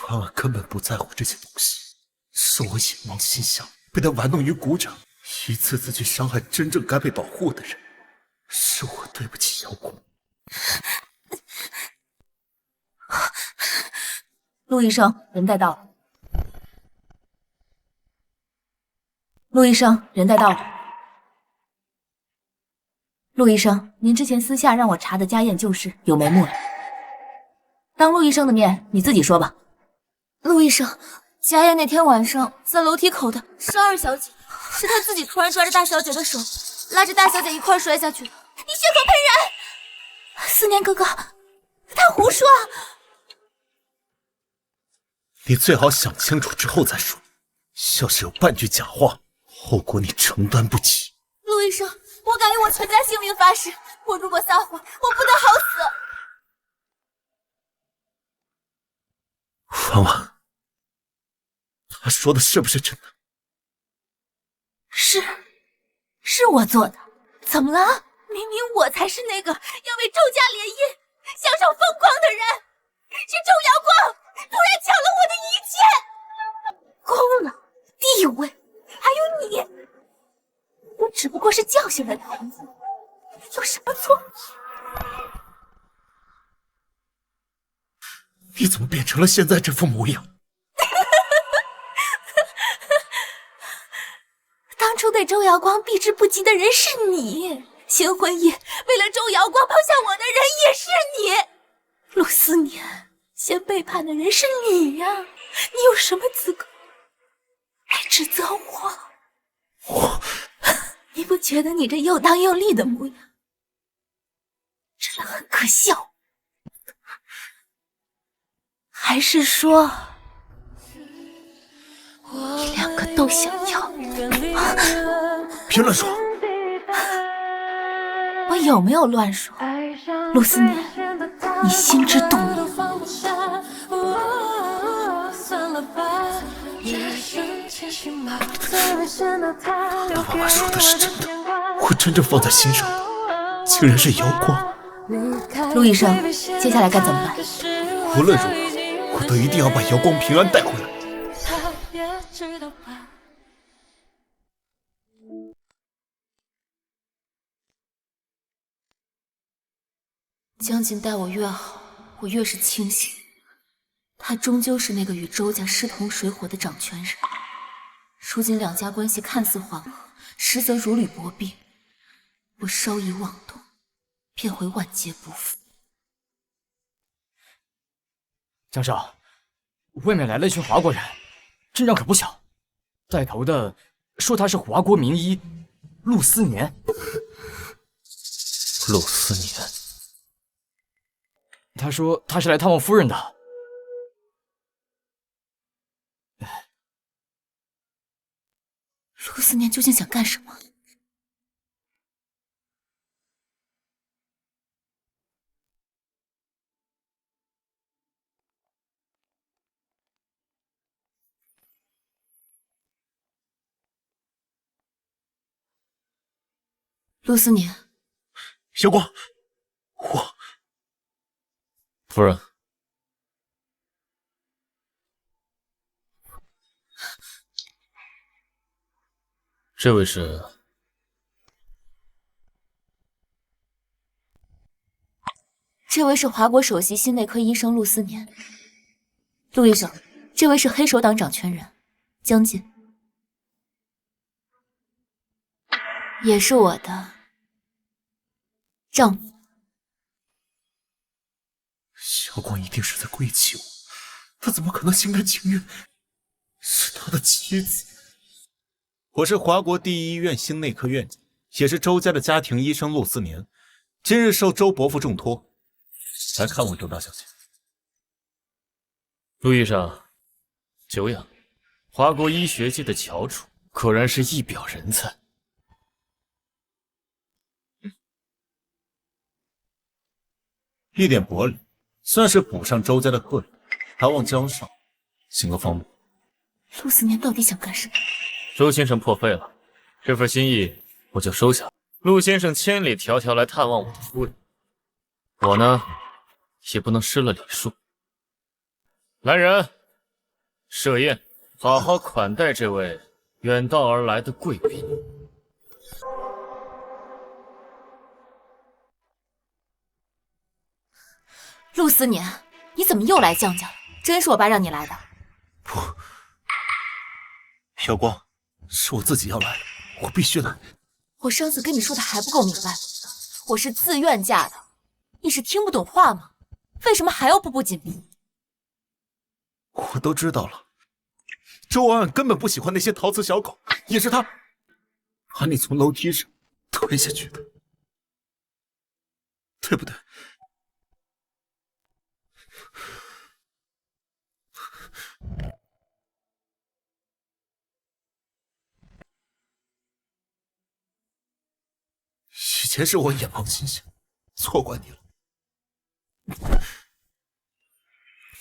婉婉根本不在乎这些东西，是我野蛮心小，被他玩弄于股掌，一次次去伤害真正该被保护的人，是我对不起瑶光。陆医生，人带到了。陆医生，人带到了。陆医生，您之前私下让我查的家宴旧事有眉目了。当陆医生的面，你自己说吧。陆医生，家宴那天晚上，在楼梯口的是二小姐，是她自己突然抓着大小姐的手，拉着大小姐一块摔下去的。你血口喷人！思念哥哥，他胡说！你最好想清楚之后再说，要是有半句假话，后果你承担不起。陆医生，我敢用我全家性命发誓，我如果撒谎，我不得好死。婉婉，他说的是不是真的？是我做的，怎么了？明明我才是那个要为周家联姻、享受风光的人，是周瑶光突然抢了我的一切，功劳、地位，还有你，我只不过是教训了他，有什么错？你怎么变成了现在这副模样？当初对周瑶光避之不及的人是你，新婚夜为了周瑶光抛下我的人也是你，陆思年，先背叛的人是你呀，你有什么资格来指责我？你不觉得你这又当又立的模样真的很可笑？还是说你两个都想要？别乱说！我有没有乱说？陆思年，你心知肚明。他妈妈说的是真的，我真正放在心上的竟然是瑶光。陆医生，接下来该怎么办？无论如何，我都一定要把瑶光平安带回来。江锦待我越好，我越是清醒。他终究是那个与周家势同水火的掌权人。如今两家关系看似缓和，实则如履薄冰。我稍一妄动，便会万劫不复。江少，外面来了一群华国人，阵仗可不小。带头的说他是华国名医陆思年。陆思年，他说他是来探望夫人的。陆思年究竟想干什么？陆思年，瑶光，我夫人，这位是？这位是华国首席心内科医生陆思年。陆医生，这位是黑手党掌权人江进，也是我的丈夫。瑶光一定是在诡计我，他怎么可能心甘情愿是他的妻子？我是华国第一医院心内科院长，也是周家的家庭医生陆思年，今日受周伯父重托来看望周大小姐。陆医生，久仰，华国医学界的翘楚，果然是一表人才。一点薄礼，算是补上周家的贺礼，还望江上行个方便。陆思年到底想干什么？周先生破费了，这份心意我就收下了。陆先生千里迢迢来探望我的夫人，我呢也不能失了礼数。来人，设宴，好好款待这位远道而来的贵宾。陆思年，你怎么又来江家了？真是我爸让你来的？不，瑶光，是我自己要来的，我必须来。我上次跟你说的还不够明白吗？我是自愿嫁的，你是听不懂话吗？为什么还要步步紧逼？我都知道了，周安安根本不喜欢那些陶瓷小狗，也是他把你从楼梯上推下去的，对不对？以前是我眼冒金星，错怪你了。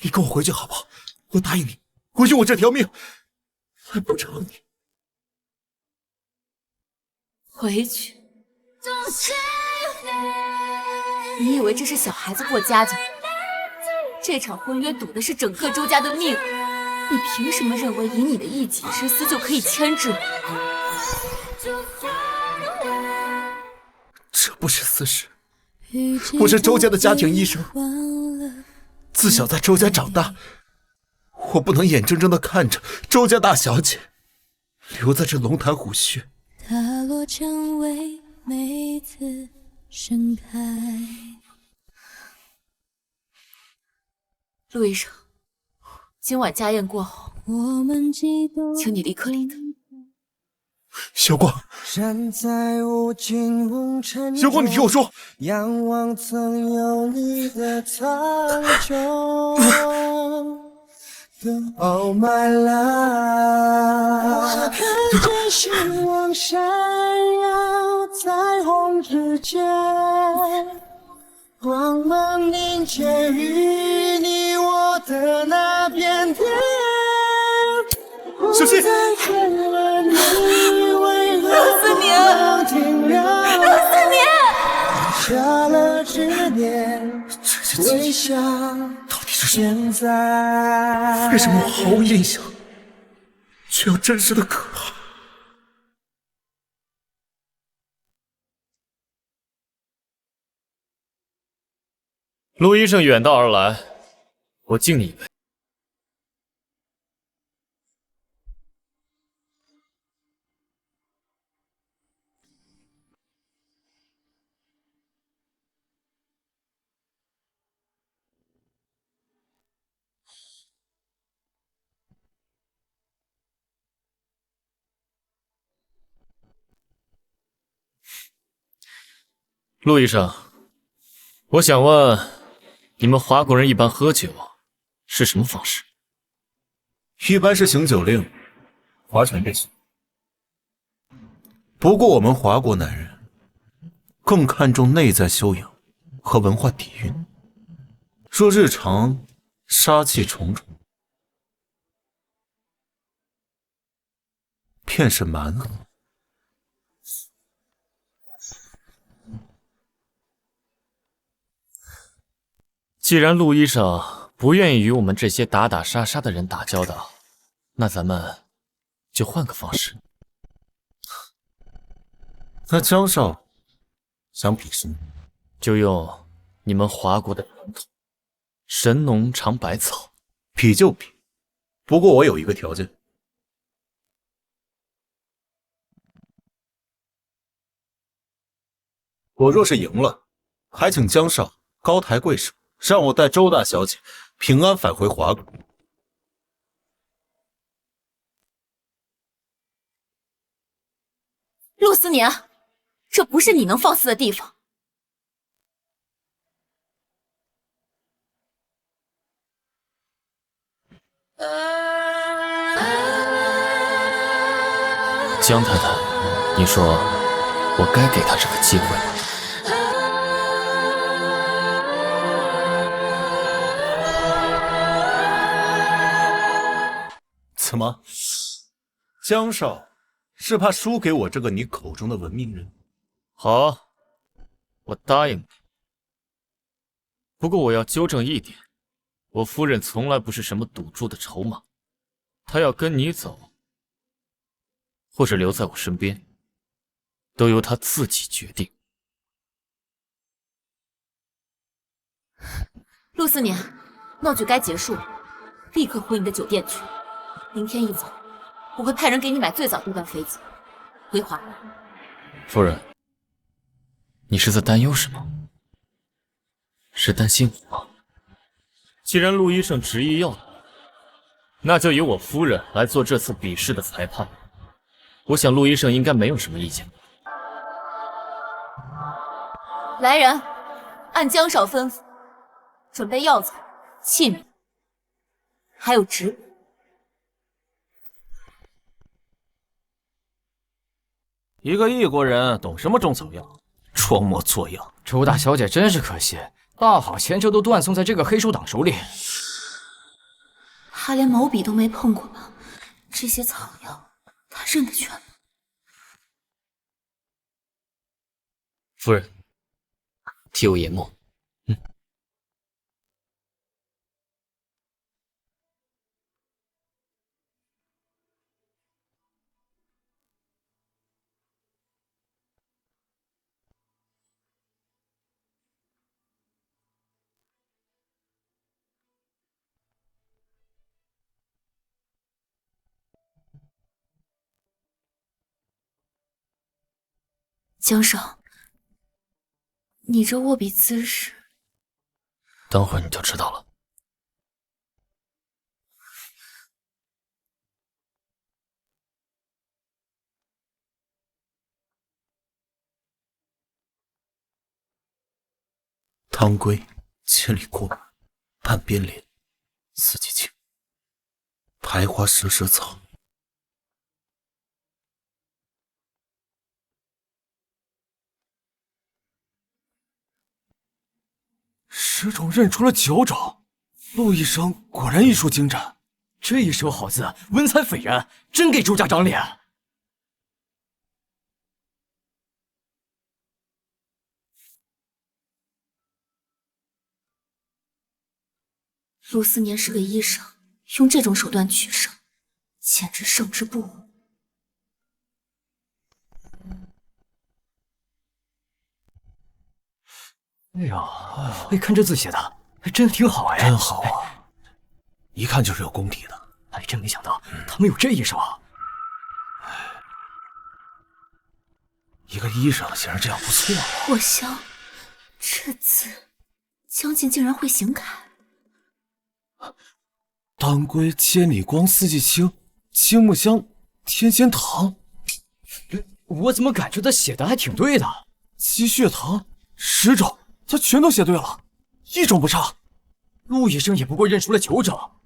你跟我回去好不好？我答应你，我用我这条命来补偿你。回去？你以为这是小孩子过家家？这场婚约赌的是整个周家的命，你凭什么认为以你的一己之私就可以牵制我？这不是私事，我是周家的家庭医生，自小在周家长大，我不能眼睁睁地看着周家大小姐留在这龙潭虎穴。每次盛开。陆医生，今晚家宴过后，我们激动，请你立刻离开。小光，站在无尽红尘小光，你听我说，仰望曾有你的苍穹。Oh my love， 我看见希望闪耀彩虹之间，光芒凝结于你我的那片天。小心！陆思明，陆思明，下了执念，微笑到底是现在。为什么我毫无印象，却又真实的可怕？陆医生远道而来，我敬你一杯。陆医生，我想问，你们华国人一般喝酒是什么方式？一般是行酒令，划拳这些。不过我们华国男人更看重内在修养和文化底蕴。若日常杀气重重，便是蛮横。既然陆医生不愿意与我们这些打打杀杀的人打交道，那咱们就换个方式。那江少想比什么？就用你们华国的传统神农尝百草。比就比，不过我有一个条件。我若是赢了，还请江少高抬贵手，让我带周大小姐平安返回华国。陆思年，这不是你能放肆的地方。江太太，你说我该给他这个机会吗？怎么，江少是怕输给我这个你口中的文明人？好，我答应你。不过我要纠正一点，我夫人从来不是什么赌注的筹码，她要跟你走，或者留在我身边，都由她自己决定。陆思年，闹剧该结束了，立刻回你的酒店去。明天一早，我会派人给你买最早一班飞机回华。夫人，你是在担忧什么？是担心我吗？既然陆医生执意要你，那就由我夫人来做这次比试的裁判。我想陆医生应该没有什么意见。来人，按江少吩咐，准备药材、器皿，还有纸笔。一个异国人懂什么中草药，装模作样。周大小姐真是可惜，大好前程都断送在这个黑手党手里。他连毛笔都没碰过吧？这些草药他认得全吗？夫人，替我研墨。江少，你这握笔姿势，等会儿你就知道了。当归千里过，半边莲，四季青，苔花蛇舌草。石种认出了九种，陆医生果然医术精湛，这一手好字，文采斐然，真给周家长脸。陆思年是个医生，用这种手段取胜，简直胜之不武。哎呀，哎，看这字写的，还真挺好哎，真好啊，一看就是有功底的。哎，真没想到他们有这一手啊！一个医生显然这样不错啊。藿香，这字，江静竟然会行楷。当归、千里光、四季青、青木香、天仙堂。我怎么感觉他写的还挺对的？积血堂、石种，他全都写对了，一种不差。陆医生也不过认出了9种，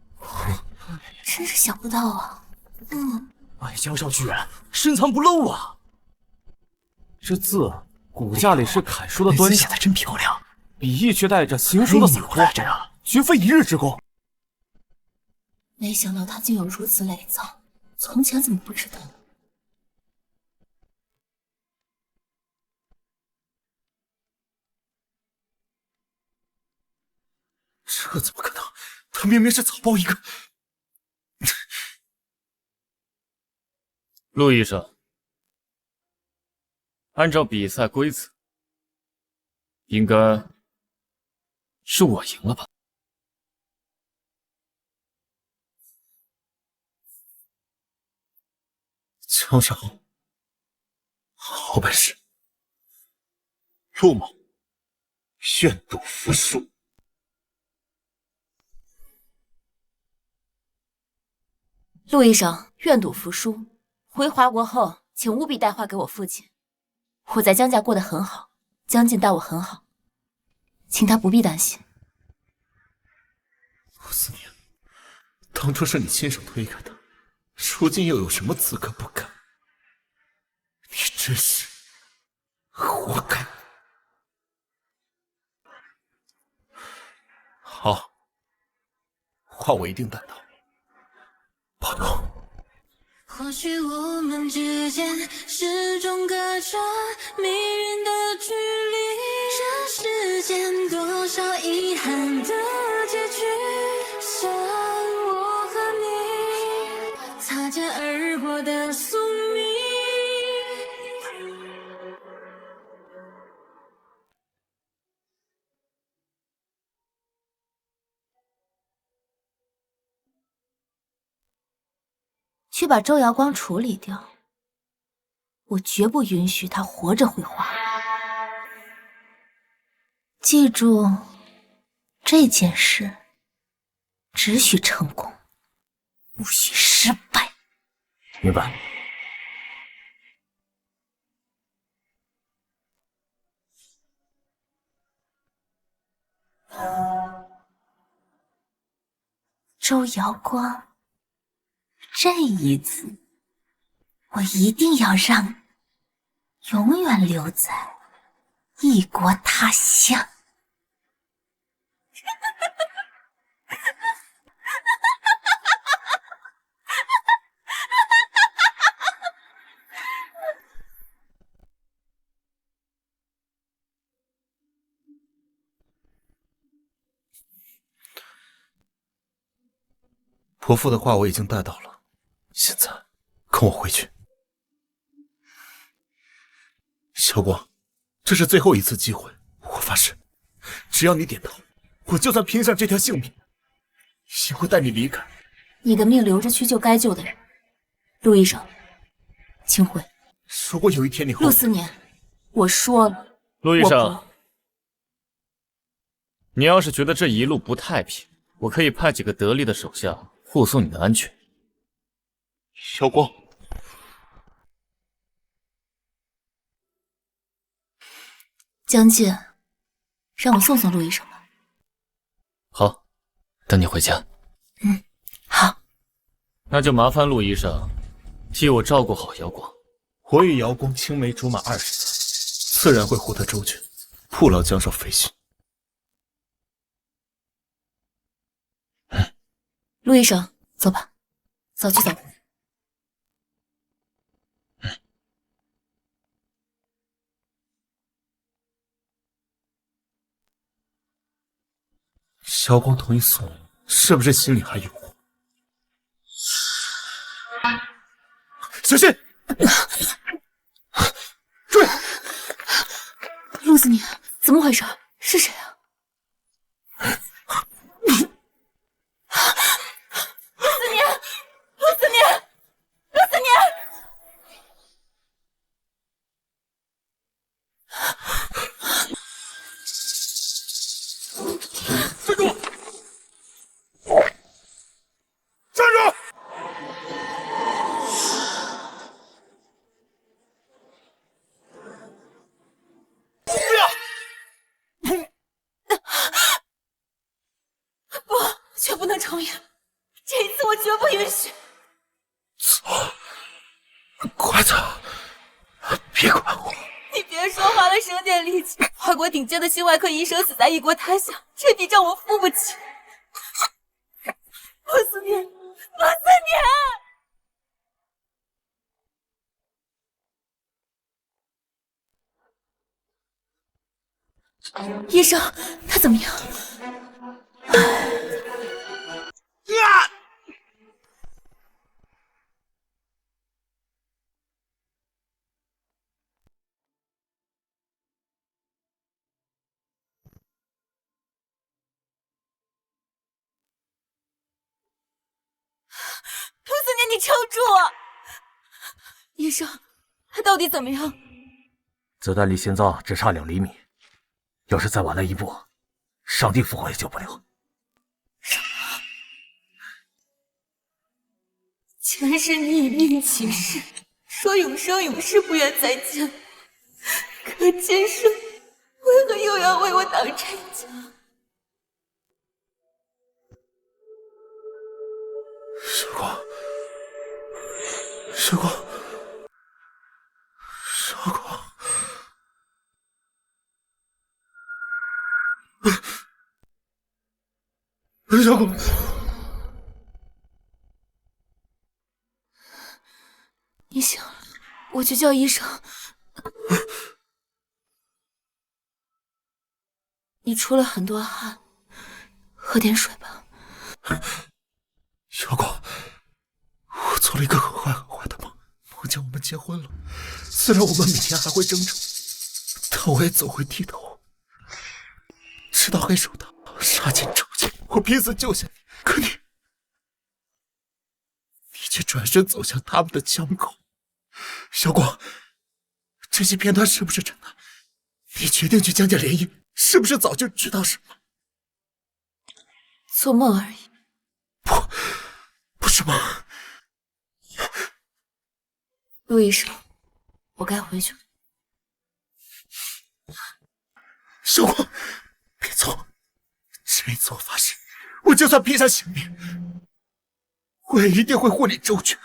真是想不到啊！哎，江少居然深藏不露啊！这字骨架里是楷书的端详，写的真漂亮，笔意却带着行书的洒脱，绝非一日之功。没想到他竟有如此累造，从前怎么不知道？这怎么可能？他明明是草包一个。陆医生，按照比赛规则，应该是我赢了吧？江少，好本事。陆某愿赌服输。陆医生，愿赌服输。回华国后，请务必带话给我父亲。我在江家过得很好，江静待我很好，请他不必担心。陆思年，当初是你亲手推开的，如今又有什么资格不敢？你真是活该！好，话我一定带到。保重。或许我们之间始终隔着迷人的距离，这世间多少遗憾的结局，像我和你擦肩而过的宿命。去把周瑶光处理掉，我绝不允许他活着回华。记住，这件事只许成功，不许失败。明白。周瑶光。这一次，我一定要让你永远留在异国他乡。伯父的话我已经带到了。现在，跟我回去。小光，这是最后一次机会，我发誓，只要你点头，我就算拼上这条性命，也会带你离开。你的命留着去救该救的人。陆医生，请回。如果有一天你后悔，陆思年，我说了，陆医我生，你要是觉得这一路不太平，我可以派几个得力的手下护送你的安全。小光，将军，让我送送陆医生吧。好，等你回家。好。那就麻烦陆医生替我照顾好瑶光。我与瑶光青梅竹马20载，自然会护得周全，不劳江少费心。陆医生，走吧，早去早回。小光同意送我，是不是心里还有我？小心！注意！陆思年，怎么回事？是谁啊？绝不能重演，这一次我绝不允许。快走！别管我！你别说话了，省点力气。华国顶尖的心外科医生死在异国他乡，这笔账我付不起。陆思年，陆思年！医生，他怎么样？陆思年，你撑住！医生，他到底怎么样？子弹离心脏只差2厘米，要是再晚来一步，上帝复活也救不了。前世你以命起誓，说永生永世不愿再见，可今生为何又要为我挡这一枪？时光，时光，时光，小光，你醒了，我去叫医生。你出了很多汗，喝点水吧。小光，我做了一个很坏的梦，梦见我们结婚了。虽然我们每天还会争吵，但我也总会低头。直到黑手党杀进周家，我拼死救下你，可你却转身走向他们的枪口。小光，这些片段是不是真的？你决定去江家联姻，是不是早就知道什么？做梦而已。不是梦。陆医生，我该回去了。小光，别走！这次我发誓，我就算拼上性命，我也一定会护你周全。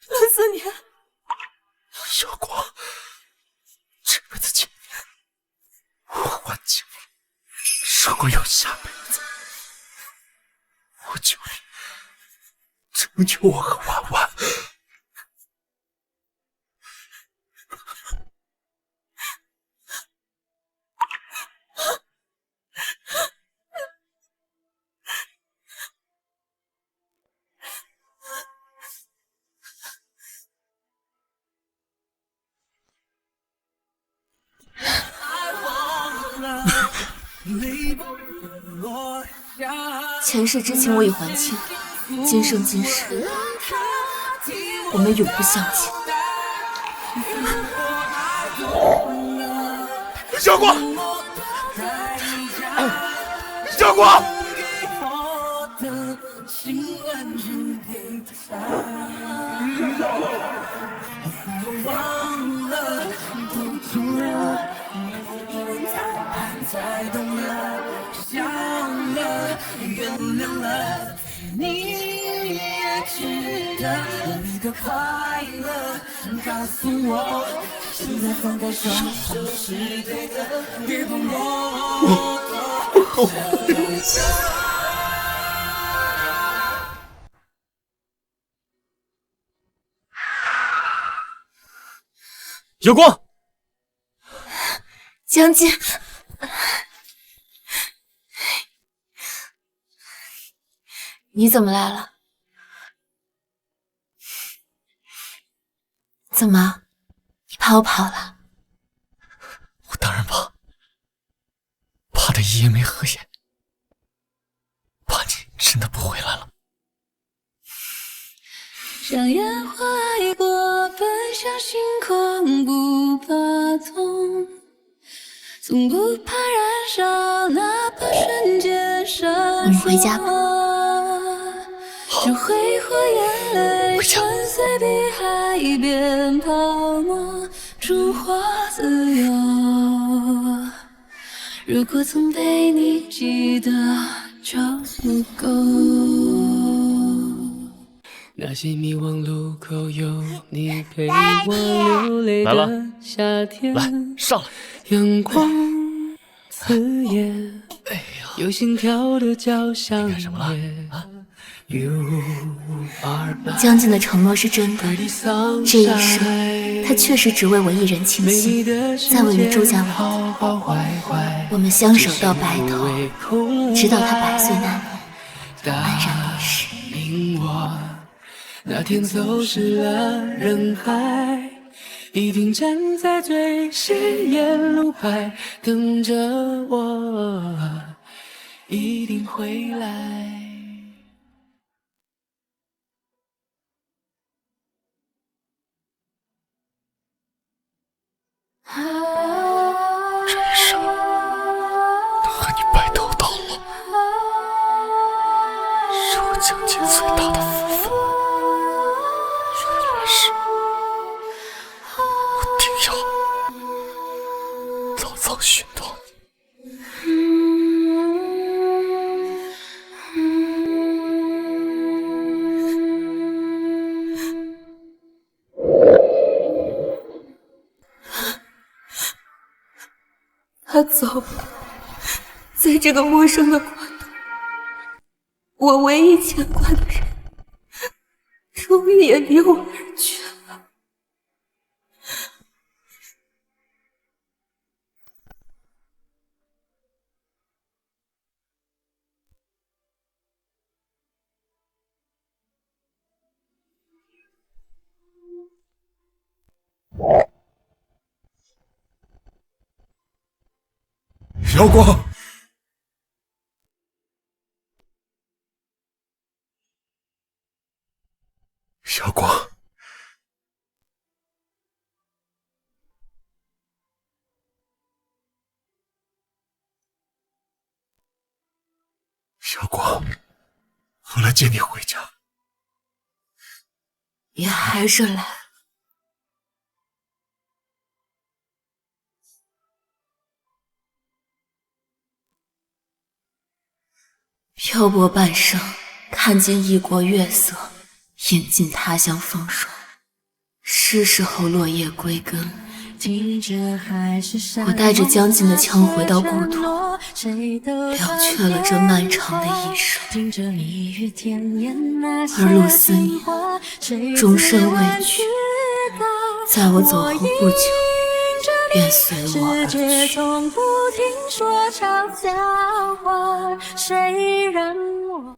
陆思年，小光，这辈子情缘我还清了，如果有下辈子，我求你拯救我和婉婉。前世之情我已还清，今生今世，我们永不相见。小果，小果！才懂了，想了，原谅了，你也值得你的快乐。告诉我，现在放开双手是对的，别碰我。有光，将军。你怎么来了？怎么，你怕我跑了？我当然怕，怕的一夜没合眼，怕你真的不回来了。像烟花爱过，奔向星空，不怕痛，从不怕燃烧，哪怕瞬间闪烁。我们回家吧。就挥霍眼泪，穿碎碧海边泡沫，烛火自由。如果曾被你记得，就足够。那些迷惘路口有你陪我流泪的夏天，来上来，阳光刺眼，有心跳的交响乐。将军的承诺是真的，这一生他确实只为我一人倾心，再位于周家稳定。我们相守到白头，直到他百岁那年安然离世。那天走失了人海，一定站在最显眼路牌，等着我，一定回来。这一生能和你白头到老，是我将尽最大的福分。来世，我定要早早寻到你。他走了，在这个陌生的国度，我唯一牵挂的人，终于也离我而去了。小光，小光，小光，我来接你回家。你还是来了。漂泊半生，看尽异国月色，饮尽他乡风霜，是时候落叶归根。我带着将尽的枪回到故土，了却了这漫长的一生。而陆思念终身未娶，在我走后不久，便随我而去。从不听说悄悄话，谁让